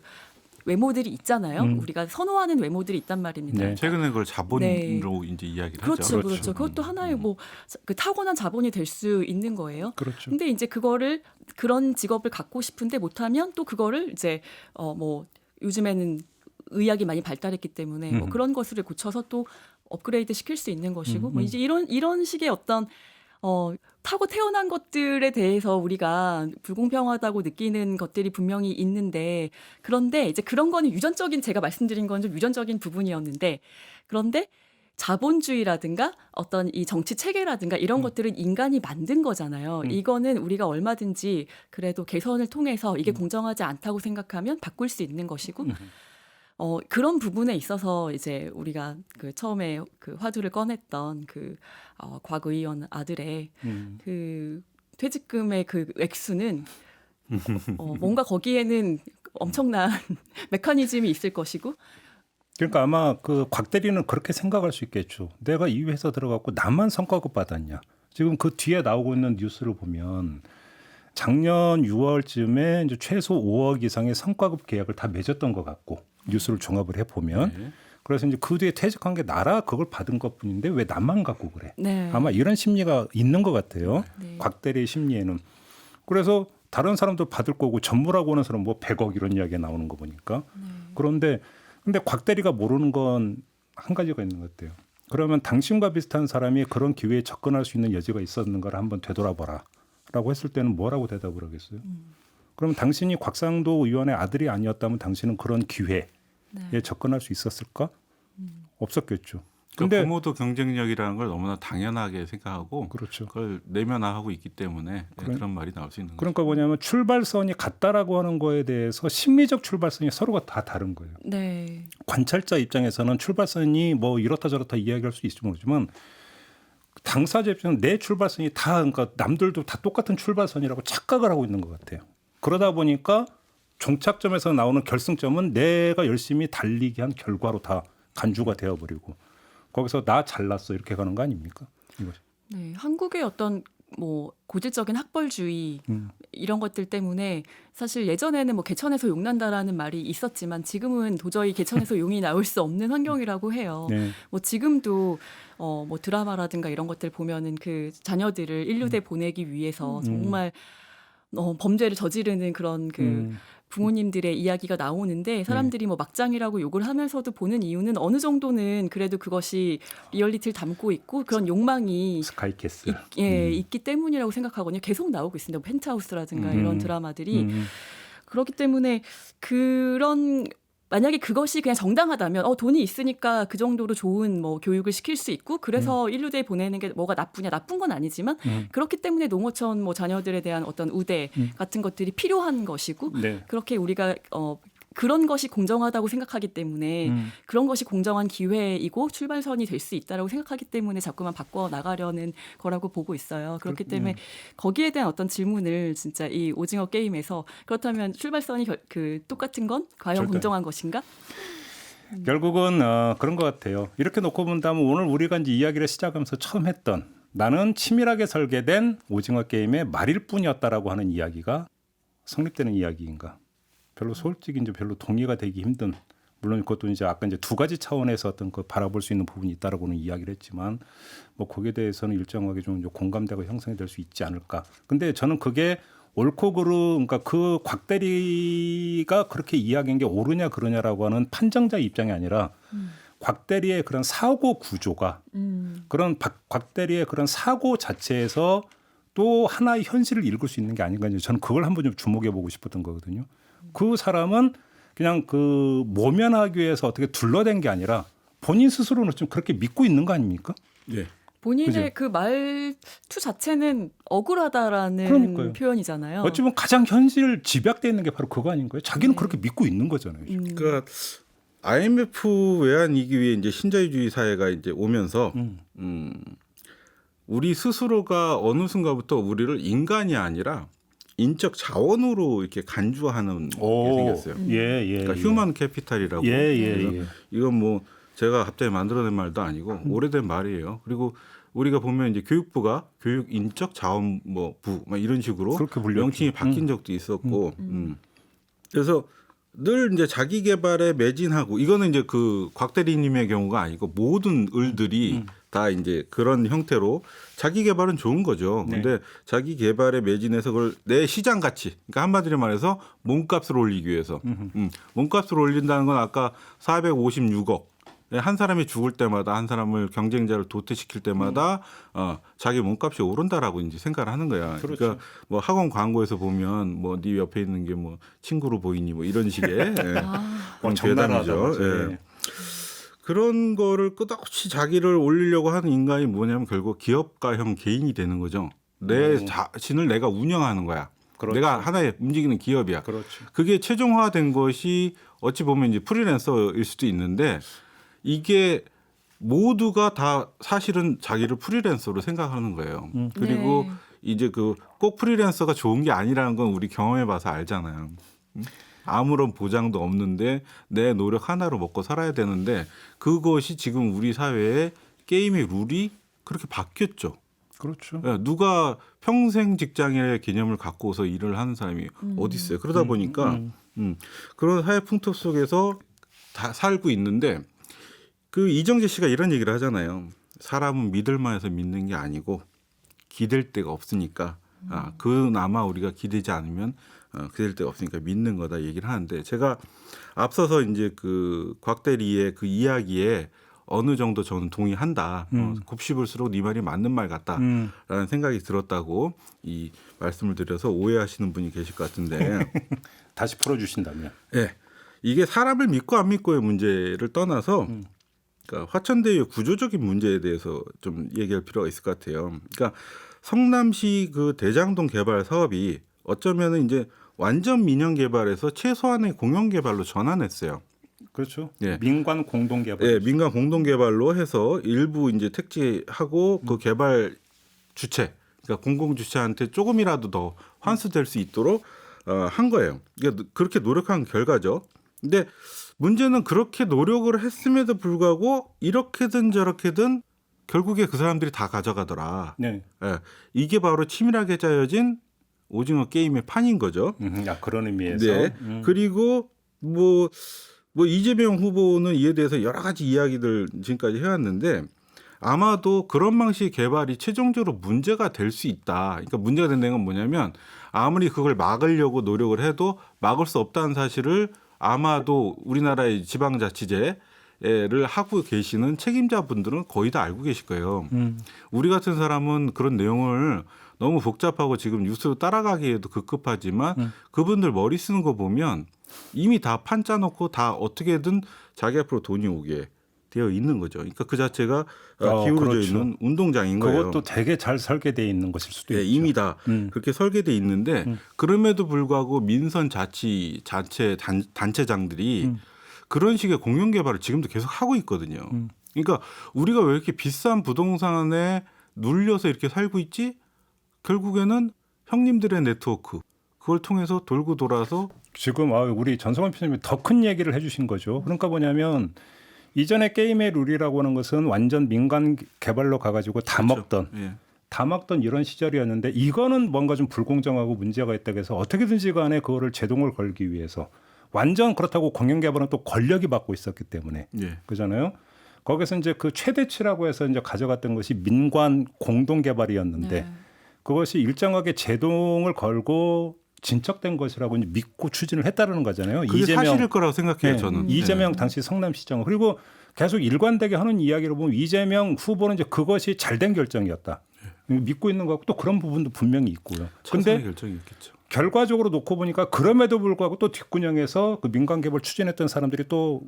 외모들이 있잖아요. 우리가 선호하는 외모들이 있단 말입니다. 네. 최근에 그걸 자본으로 네. 이제 이야기를 그렇죠, 하죠. 그렇죠. 그것도 하나의 뭐 그 타고난 자본이 될 수 있는 거예요. 그렇죠. 근데 이제 그거를 그런 직업을 갖고 싶은데 못하면 또 그거를 이제 뭐 요즘에는 의학이 많이 발달했기 때문에 뭐 그런 것을 고쳐서 또 업그레이드 시킬 수 있는 것이고 뭐 이제 이런 식의 어떤 타고 태어난 것들에 대해서 우리가 불공평하다고 느끼는 것들이 분명히 있는데, 그런데 이제 그런 거는 유전적인, 제가 말씀드린 건 좀 유전적인 부분이었는데, 그런데 자본주의라든가 어떤 이 정치 체계라든가 이런 것들은 인간이 만든 거잖아요. 이거는 우리가 얼마든지 그래도 개선을 통해서 이게 공정하지 않다고 생각하면 바꿀 수 있는 것이고, 그런 부분에 있어서 이제 우리가 그 처음에 그 화두를 꺼냈던 그 곽 의원 아들의 그 퇴직금의 그 액수는 뭔가 거기에는 엄청난 메커니즘이 있을 것이고. 그러니까 아마 그 곽 대리는 그렇게 생각할 수 있겠죠. 내가 이 회사 들어갔고 나만 성과급 받았냐. 지금 그 뒤에 나오고 있는 뉴스를 보면 작년 6월쯤에 이제 최소 5억 이상의 성과급 계약을 다 맺었던 것 같고, 뉴스를 종합을 해보면. 네. 그래서 이제 그 뒤에 퇴직한 게 나라 그걸 받은 것뿐인데 왜 나만 갖고 그래? 네. 아마 이런 심리가 있는 것 같아요. 네. 곽 대리의 심리에는. 그래서 다른 사람도 받을 거고 전무라고 하는 사람 뭐 100억 이런 이야기가 나오는 거 보니까. 그런데 근데 곽 대리가 모르는 건 한 가지가 있는 것 같아요. 그러면 당신과 비슷한 사람이 그런 기회에 접근할 수 있는 여지가 있었는가를 한번 되돌아봐라 라고 했을 때는 뭐라고 대답을 하겠어요? 그럼 당신이 곽상도 의원의 아들이 아니었다면 당신은 그런 기회에 접근할 수 있었을까? 없었겠죠. 그러니까 근데 부모도 경쟁력이라는 걸 너무나 당연하게 생각하고 그렇죠. 그걸 내면화하고 있기 때문에 그런 말이 나올 수 있는 거죠. 그러니까 뭐냐면 출발선이 같다라고 하는 거에 대해서 심리적 출발선이 서로가 다 다른 거예요. 네. 관찰자 입장에서는 출발선이 뭐 이렇다 저렇다 이야기할 수 있을지 모르지만 당사자 입장에서는 내 출발선이 다, 그러니까 남들도 다 똑같은 출발선이라고 착각을 하고 있는 것 같아요. 그러다 보니까 종착점에서 나오는 결승점은 내가 열심히 달리기 한 결과로 다 간주가 되어버리고 거기서 나 잘났어 이렇게 가는 거 아닙니까? 이것이. 네, 한국의 어떤 뭐 고질적인 학벌주의 이런 것들 때문에 사실 예전에는 뭐 개천에서 용 난다라는 말이 있었지만 지금은 도저히 개천에서 용이 나올 수 없는 환경이라고 해요. 네. 뭐 지금도 뭐 드라마라든가 이런 것들 보면은 그 자녀들을 인류대 보내기 위해서 정말 범죄를 저지르는 그런 그 부모님들의 이야기가 나오는데 사람들이 뭐 막장이라고 욕을 하면서도 보는 이유는 어느 정도는 그래도 그것이 리얼리티를 담고 있고 그런 욕망이 스카이캐슬. 있기 때문이라고 생각하거든요. 계속 나오고 있습니다. 뭐 펜트하우스라든가 이런 드라마들이. 그렇기 때문에 그런 만약에 그것이 그냥 정당하다면 돈이 있으니까 그 정도로 좋은 뭐 교육을 시킬 수 있고 그래서 인류대에 보내는 게 뭐가 나쁘냐, 나쁜 건 아니지만 그렇기 때문에 농어촌 뭐 자녀들에 대한 어떤 우대 같은 것들이 필요한 것이고 네. 그렇게 우리가 그런 것이 공정하다고 생각하기 때문에 그런 것이 공정한 기회이고 출발선이 될 수 있다라고 생각하기 때문에 자꾸만 바꿔 나가려는 거라고 보고 있어요. 그렇기 때문에 거기에 대한 어떤 질문을 진짜 이 오징어 게임에서 그렇다면 출발선이 그 똑같은 건 과연 절대. 공정한 것인가? 결국은 그런 것 같아요. 이렇게 놓고 본다면 오늘 우리가 이제 이야기를 시작하면서 처음 했던 나는 치밀하게 설계된 오징어 게임의 말일 뿐이었다라고 하는 이야기가 성립되는 이야기인가? 별로 솔직히 이제 별로 동의가 되기 힘든. 물론 그것도 이제 아까 이제 두 가지 차원에서 어떤 그 바라볼 수 있는 부분이 있다라고는 이야기를 했지만 뭐 거기에 대해서는 일정하게 좀 이제 공감대가 형성이 될 수 있지 않을까. 근데 저는 그게 옳고 그러니까 그 곽대리가 그렇게 이야기한 게 옳으냐 그러냐라고 하는 판정자의 입장이 아니라 곽대리의 그런 사고 구조가 그런 곽대리의 그런 사고 자체에서 또 하나의 현실을 읽을 수 있는 게 아닌가. 저는 그걸 한번 좀 주목해 보고 싶었던 거거든요. 그 사람은 그냥 그 모면하기 위해서 어떻게 둘러댄 게 아니라 본인 스스로는 좀 그렇게 믿고 있는 거 아닙니까? 네. 본인의 그 말투 자체는 억울하다라는 그러니까요. 표현이잖아요. 어찌 보면 가장 현실 집약되어 있는 게 바로 그거 아닌가요? 자기는 그렇게 믿고 있는 거잖아요. 지금. 그러니까 IMF 외환위기 위에 이제 신자유주의 사회가 이제 오면서 우리 스스로가 어느 순간부터 우리를 인간이 아니라 인적 자원으로 이렇게 간주하는 게 생겼어요. 그러니까 휴먼 캐피탈이라고. 그래서 이건 뭐 제가 갑자기 만들어낸 말도 아니고 오래된 말이에요. 그리고 우리가 보면 이제 교육부가 교육 인적 자원부 막 이런 식으로 명칭이 바뀐 적도 있었고, 그래서 늘 이제 자기 개발에 매진하고 이거는 이제 그 곽 대리님의 경우가 아니고 모든 을들이 다 이제 그런 형태로 자기 개발은 좋은 거죠. 근데 자기 개발에 매진해서 그걸 내 시장 가치, 그러니까 한마디로 말해서 몸값을 올리기 위해서, 몸값을 올린다는 건 아까 456억. 한 사람이 죽을 때마다 한 사람을 경쟁자를 도태시킬 때마다 자기 몸값이 오른다라고 이제 생각을 하는 거야. 그렇죠. 그러니까 뭐 학원 광고에서 보면 뭐 네 옆에 있는 게 뭐 친구로 보이니 뭐 이런 식의 그런 괴담이죠. 예. 그런 거를 끝없이 자기를 올리려고 하는 인간이 뭐냐면 결국 기업가형 개인이 되는 거죠. 내 자신을 내가 운영하는 거야. 그렇죠. 내가 하나의 움직이는 기업이야. 그렇죠. 그게 최종화된 것이 어찌 보면 이제 프리랜서일 수도 있는데 이게 모두가 다 사실은 자기를 프리랜서로 생각하는 거예요. 그리고 이제 그 꼭 프리랜서가 좋은 게 아니라는 건 우리 경험해 봐서 알잖아요. 아무런 보장도 없는데 내 노력 하나로 먹고 살아야 되는데 그것이 지금 우리 사회의 게임의 룰이 그렇게 바뀌었죠. 그렇죠. 누가 평생 직장의 개념을 갖고서 일을 하는 사람이 어디 있어요. 그러다 보니까 그런 사회 풍토 속에서 다 살고 있는데 그 이정재 씨가 이런 얘기를 하잖아요. 사람은 믿을 만해서 믿는 게 아니고 기댈 데가 없으니까 그나마 우리가 기대지 않으면 기댈 데가 없으니까 믿는 거다 얘기를 하는데 제가 앞서서 이제 그 곽 대리의 그 이야기에 어느 정도 저는 동의한다. 곱씹을수록 네 말이 맞는 말 같다라는 생각이 들었다고 이 말씀을 드려서 오해하시는 분이 계실 것 같은데 다시 풀어주신다면. 네. 이게 사람을 믿고 안 믿고의 문제를 떠나서 그러니까 화천대유의 구조적인 문제에 대해서 좀 얘기할 필요가 있을 것 같아요. 그러니까 성남시 그 대장동 개발 사업이 어쩌면은 이제 완전 민영 개발에서 최소한의 공영 개발로 전환했어요. 그렇죠. 예. 민관 공동 개발. 예, 민간 공동 개발로 해서 일부 이제 택지하고 그 개발 주체, 그러니까 공공 주체한테 조금이라도 더 환수될 수 있도록 한 거예요. 그러니까 그렇게 노력한 결과죠. 근데 문제는 그렇게 노력을 했음에도 불구하고 이렇게든 저렇게든 결국에 그 사람들이 다 가져가더라. 네. 예, 이게 바로 치밀하게 짜여진 오징어 게임의 판인 거죠. 그런 의미에서. 네. 그리고 뭐 이재명 후보는 이에 대해서 여러 가지 이야기들 지금까지 해왔는데 아마도 그런 방식의 개발이 최종적으로 문제가 될 수 있다. 그러니까 문제가 된다는 건 뭐냐면 아무리 그걸 막으려고 노력을 해도 막을 수 없다는 사실을 아마도 우리나라의 지방자치제를 하고 계시는 책임자분들은 거의 다 알고 계실 거예요. 우리 같은 사람은 그런 내용을 너무 복잡하고 지금 뉴스로 따라가기에도 급급하지만 그분들 머리 쓰는 거 보면 이미 다 판 짜놓고 다 어떻게든 자기 앞으로 돈이 오게 되어 있는 거죠. 그러니까 그 자체가 기울어져 그렇죠. 있는 운동장인 거예요. 그것도 되게 잘 설계되어 있는 것일 수도 네, 있죠. 이미 다 그렇게 설계돼 있는데 그럼에도 불구하고 민선 단체장들이 그런 식의 공영 개발을 지금도 계속 하고 있거든요. 그러니까 우리가 왜 이렇게 비싼 부동산에 눌려서 이렇게 살고 있지? 결국에는 형님들의 네트워크 그걸 통해서 돌고 돌아서 지금 우리 전성원 편집이 더 큰 얘기를 해주신 거죠. 그러니까 뭐냐면 이전에 게임의 룰이라고 하는 것은 완전 민간 개발로 가가지고 다 그렇죠. 먹던 예. 다 막던 이런 시절이었는데 이거는 뭔가 좀 불공정하고 문제가 있다고 해서 어떻게든지 간에 그거를 제동을 걸기 위해서 완전 그렇다고 공영 개발은 또 권력이 받고 있었기 때문에 예. 그잖아요. 거기서 이제 그 최대치라고 해서 이제 가져갔던 것이 민관 공동 개발이었는데 네. 그것이 일정하게 제동을 걸고 진척된 것이라고 이제 믿고 추진을 했다는 거잖아요. 그게 사실일 거라고 생각해요. 저는. 이재명 당시 성남시장 그리고 계속 일관되게 하는 이야기를 보면 이재명 후보는 이제 그것이 잘된 결정이었다. 믿고 있는 것 같고 또 그런 부분도 분명히 있고요. 최선의 근데 결정이었겠죠. 결과적으로 놓고 보니까 그럼에도 불구하고 또 뒷구녕에서 그 민간 개발 추진했던 사람들이 또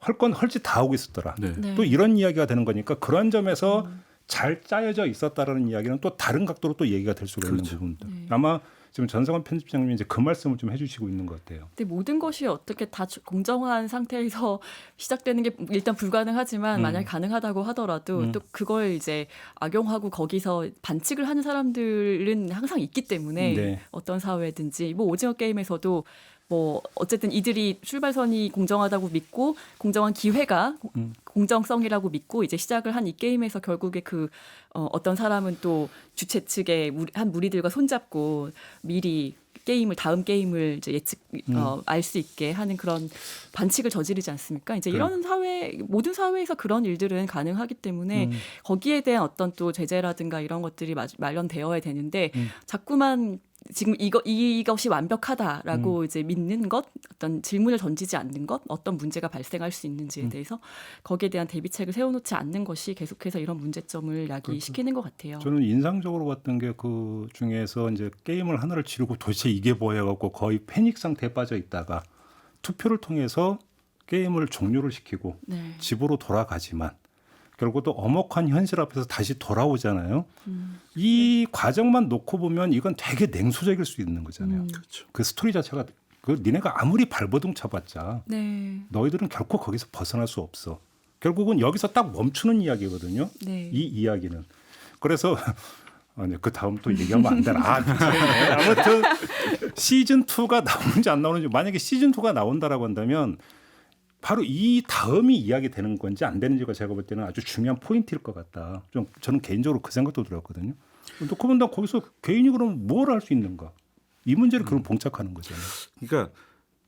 할 건 헐짓 다 하고 있었더라. 네. 네. 또 이런 이야기가 되는 거니까 그런 점에서 잘 짜여져 있었다라는 이야기는 또 다른 각도로 또 얘기가 될 수가 그렇죠. 있는 부분들. 네. 아마 지금 전성원 편집장님이 이제 그 말씀을 좀 해주시고 있는 것 같아요. 근데 모든 것이 어떻게 다 공정한 상태에서 시작되는 게 일단 불가능하지만 만약 가능하다고 하더라도 또 그걸 이제 악용하고 거기서 반칙을 하는 사람들은 항상 있기 때문에 네. 어떤 사회든지 뭐 오징어 게임에서도 뭐 어쨌든 이들이 출발선이 공정하다고 믿고 공정한 기회가 공정성이라고 믿고 이제 시작을 한 이 게임에서 결국에 그 어떤 사람은 또 주최 측의 한 무리들과 손잡고 미리 게임을 다음 게임을 이제 예측 알 수 있게 하는 그런 반칙을 저지르지 않습니까? 이제 이런 사회 모든 사회에서 그런 일들은 가능하기 때문에 거기에 대한 어떤 또 제재라든가 이런 것들이 마련되어야 되는데 자꾸만 지금 이것이 완벽하다라고 이제 믿는 것, 어떤 질문을 던지지 않는 것, 어떤 문제가 발생할 수 있는지에 대해서 거기에 대한 대비책을 세워놓지 않는 것이 계속해서 이런 문제점을 야기시키는 것 같아요. 저는 인상적으로 봤던 게 그 중에서 이제 게임을 하나를 지르고 도대체 이게 뭐야 갖고 거의 패닉 상태에 빠져 있다가 투표를 통해서 게임을 종료를 시키고 네. 집으로 돌아가지만 결국 또 엄혹한 현실 앞에서 다시 돌아오잖아요. 이 과정만 놓고 보면 이건 되게 냉소적일 수 있는 거잖아요. 그렇죠. 그 스토리 자체가 그 니네가 아무리 발버둥 쳐봤자 네. 너희들은 결코 거기서 벗어날 수 없어. 결국은 여기서 딱 멈추는 이야기거든요. 네. 이 이야기는. 그래서 아니 그 다음 또 얘기하면 안 되나. 아무튼 시즌 2가 나오는지 안 나오는지 만약에 시즌 2가 나온다라고 한다면 바로 이 다음이 이야기되는 건지 안 되는지가 제가 볼 때는 아주 중요한 포인트일 것 같다. 좀 저는 개인적으로 그 생각도 들었거든요. 또 그러면 거기서 개인이 그럼 뭘 할 수 있는가? 이 문제를 그럼 봉착하는 거잖아요. 그러니까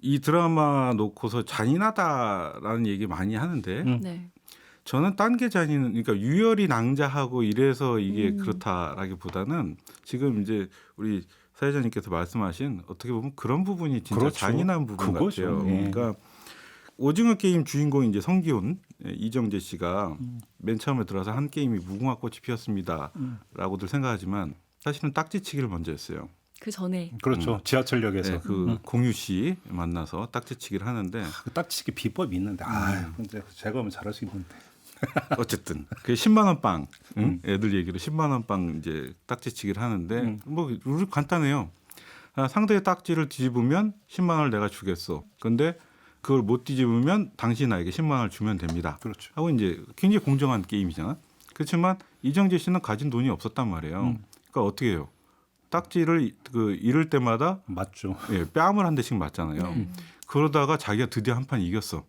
이 드라마 놓고서 잔인하다라는 얘기 많이 하는데 네. 저는 딴 게 잔인은 그러니까 유혈이 낭자하고 이래서 이게 그렇다라기보다는 지금 이제 우리 사회자님께서 말씀하신 어떻게 보면 그런 부분이 진짜 그렇죠. 잔인한 부분 그거죠. 같아요. 예. 그러니까 오징어 게임 주인공 이제 성기훈 이정재 씨가 맨 처음에 들어서 한 게임이 무궁화 꽃이 피었습니다라고들 생각하지만 사실은 딱지치기를 먼저 했어요. 그 전에 그렇죠. 지하철역에서 네, 그 공유 씨 만나서 딱지치기를 하는데 그 딱지치기 비법이 있는데 근데 제가 하면 잘할 수 있는데. 어쨌든 그 10만 원 빵 애들 얘기로 10만 원 빵 이제 딱지치기를 하는데 뭐 룰이 간단해요. 상대의 딱지를 뒤집으면 10만 원을 내가 주겠어. 근데 그걸 못 뒤집으면 당신 나에게 10만 원을 주면 됩니다. 그렇죠. 하고 이제 굉장히 공정한 게임이잖아. 그렇지만 이정재 씨는 가진 돈이 없었단 말이에요. 그러니까 어떻게 해요? 딱지를 그 잃을 때마다 맞죠. 예, 뺨을 한 대씩 맞잖아요. 그러다가 자기가 드디어 한 판 이겼어.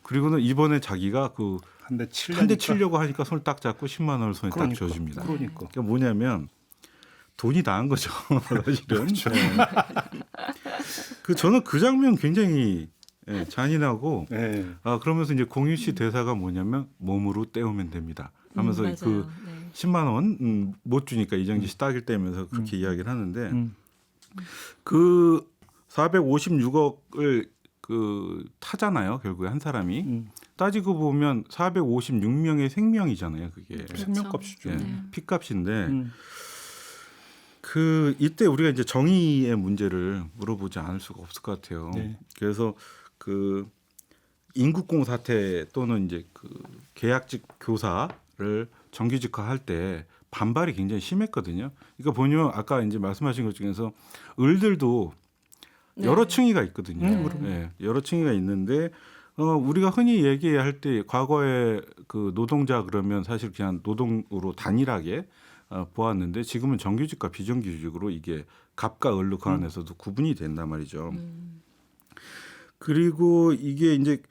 그리고는 이번에 자기가 그 한 대 한 대 치려고 하니까 손을 딱 잡고 10만 원을 손에 딱 그러니까, 쥐어줍니다. 그러니까. 그러니까 뭐냐면 돈이 나은 거죠. 사실은. 네. 그 저는 그 장면 굉장히 잔인하고 네. 그러면서 이제 공유 씨 대사가 뭐냐면 몸으로 때우면 됩니다. 하면서 맞아요. 그 네. 10만 원 못 주니까 이정재 씨 딱일 떼면서 그렇게 이야기를 하는데 음. 그 456억을 그 타잖아요. 결국에 한 사람이 따지고 보면 456명의 생명이잖아요. 그게 생명값이죠. 예, 네. 피값인데 그 이때 우리가 이제 정의의 문제를 물어보지 않을 수가 없을 것 같아요. 네. 그래서 그 인국공 사태 또는 이제 그 계약직 교사를 정규직화할 때 반발이 굉장히 심했거든요. 그러니까 보면 아까 이제 말씀하신 것 중에서 을들도 네. 여러 층위가 있거든요. 네. 예, 여러 층위가 있는데 우리가 흔히 얘기할 때 과거에 그 노동자 그러면 사실 그냥 노동으로 단일하게 보았는데 지금은 정규직과 비정규직으로 이게 갑과 을로 그 안에서도 구분이 된단 말이죠. 그리고 이게 이제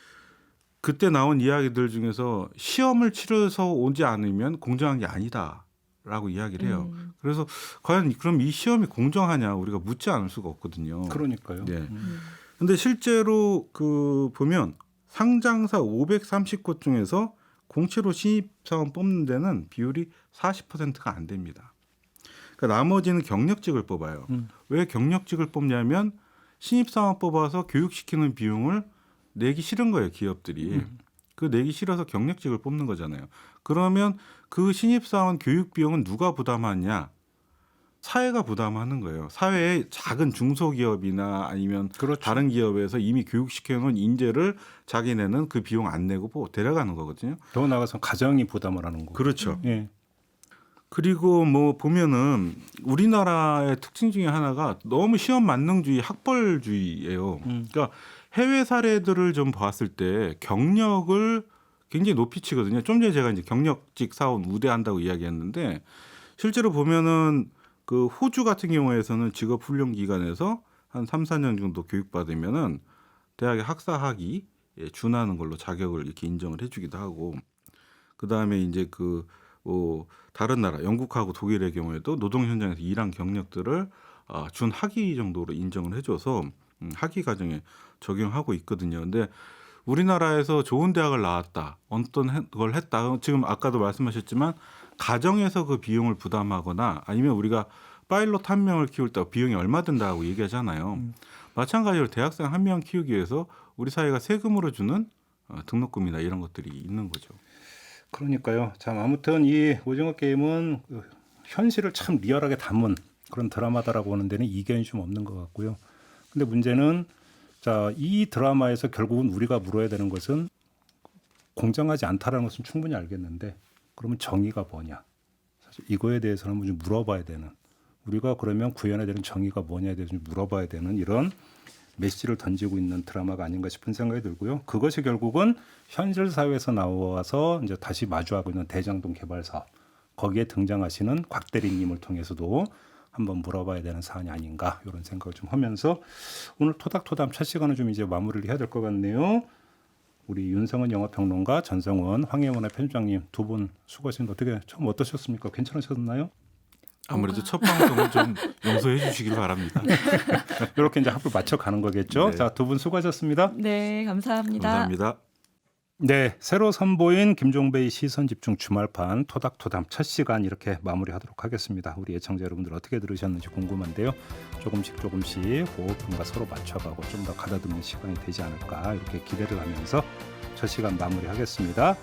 그때 나온 이야기들 중에서 시험을 치러서 오지 않으면 공정한 게 아니다라고 이야기를 해요. 그래서 과연 그럼 이 시험이 공정하냐 우리가 묻지 않을 수가 없거든요. 그러니까요. 네. 근데 실제로 그 보면 상장사 530곳 중에서 공채로 신입사원 뽑는 데는 비율이 40%가 안 됩니다. 그러니까 나머지는 경력직을 뽑아요. 왜 경력직을 뽑냐면 신입사원 뽑아서 교육시키는 비용을 내기 싫은 거예요, 기업들이. 그 내기 싫어서 경력직을 뽑는 거잖아요. 그러면 그 신입사원 교육 비용은 누가 부담하냐? 사회가 부담하는 거예요. 사회의 작은 중소기업이나 아니면 그렇죠. 다른 기업에서 이미 교육시켜놓은 인재를 자기네는 그 비용 안 내고 데려가는 거거든요. 더 나가서 가정이 부담을 하는 거고. 그렇죠. 예. 그리고 뭐 보면은 우리나라의 특징 중에 하나가 너무 시험 만능주의, 학벌주의예요. 그러니까 해외 사례들을 좀 봤을 때 경력을 굉장히 높이 치거든요. 좀 전에 제가 이제 경력직 사원 우대한다고 이야기했는데 실제로 보면은 그 호주 같은 경우에서는 직업훈련기관에서 한 3, 4년 정도 교육받으면은 대학의 학사학위에 준하는 걸로 자격을 이렇게 인정을 해주기도 하고, 그 다음에 이제 다른 나라 영국하고 독일의 경우에도 노동 현장에서 일한 경력들을 준학위 정도로 인정을 해줘서 학위 과정에 적용하고 있거든요. 근데 우리나라에서 좋은 대학을 나왔다, 어떤 걸 했다. 지금 아까도 말씀하셨지만 가정에서 그 비용을 부담하거나 아니면 우리가 파일럿 한 명을 키울 때 비용이 얼마 든다고 얘기하잖아요. 마찬가지로 대학생 한 명 키우기 위해서 우리 사회가 세금으로 주는 등록금이나 이런 것들이 있는 거죠. 그러니까요. 참 아무튼 이 오징어 게임은 현실을 참 리얼하게 담은 그런 드라마다라고 하는 데는 이견이 좀 없는 것 같고요. 근데 문제는 이 드라마에서 결국은 우리가 물어야 되는 것은 공정하지 않다라는 것은 충분히 알겠는데 그러면 정의가 뭐냐? 사실 이거에 대해서는 한번 좀 물어봐야 되는, 우리가 그러면 구현해야 되는 정의가 뭐냐에 대해서 좀 물어봐야 되는 이런 메시지를 던지고 있는 드라마가 아닌가 싶은 생각이 들고요. 그것이 결국은 현실 사회에서 나와서 이제 다시 마주하고 있는 대장동 개발 사업, 거기에 등장하시는 곽 대리님을 통해서도 한번 물어봐야 되는 사안이 아닌가 이런 생각을 좀 하면서 오늘 토닥토담 첫 시간은 좀 이제 마무리를 해야 될 것 같네요. 우리 윤성은 영화평론가, 전성원, 황혜원의 편집장님 두 분 수고하셨는데 어떻게 처음 어떠셨습니까? 괜찮으셨나요? 아무래도 첫 방송은 좀 용서해 주시길 바랍니다. 이렇게 이제 합을 맞춰가는 거겠죠. 네. 자, 두 분 수고하셨습니다. 네, 감사합니다. 감사합니다. 네, 새로 선보인 김종배의 시선집중 주말판 토닥토담 첫 시간 이렇게 마무리하도록 하겠습니다. 우리 애청자 여러분들 어떻게 들으셨는지 궁금한데요. 조금씩 호흡과 서로 맞춰가고 좀 더 가다듬는 시간이 되지 않을까 이렇게 기대를 하면서 첫 시간 마무리하겠습니다.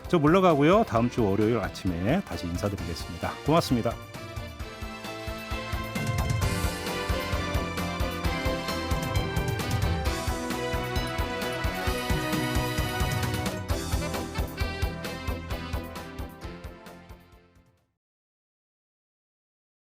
저 물러가고요. 다음 주 월요일 아침에 다시 인사드리겠습니다. 고맙습니다.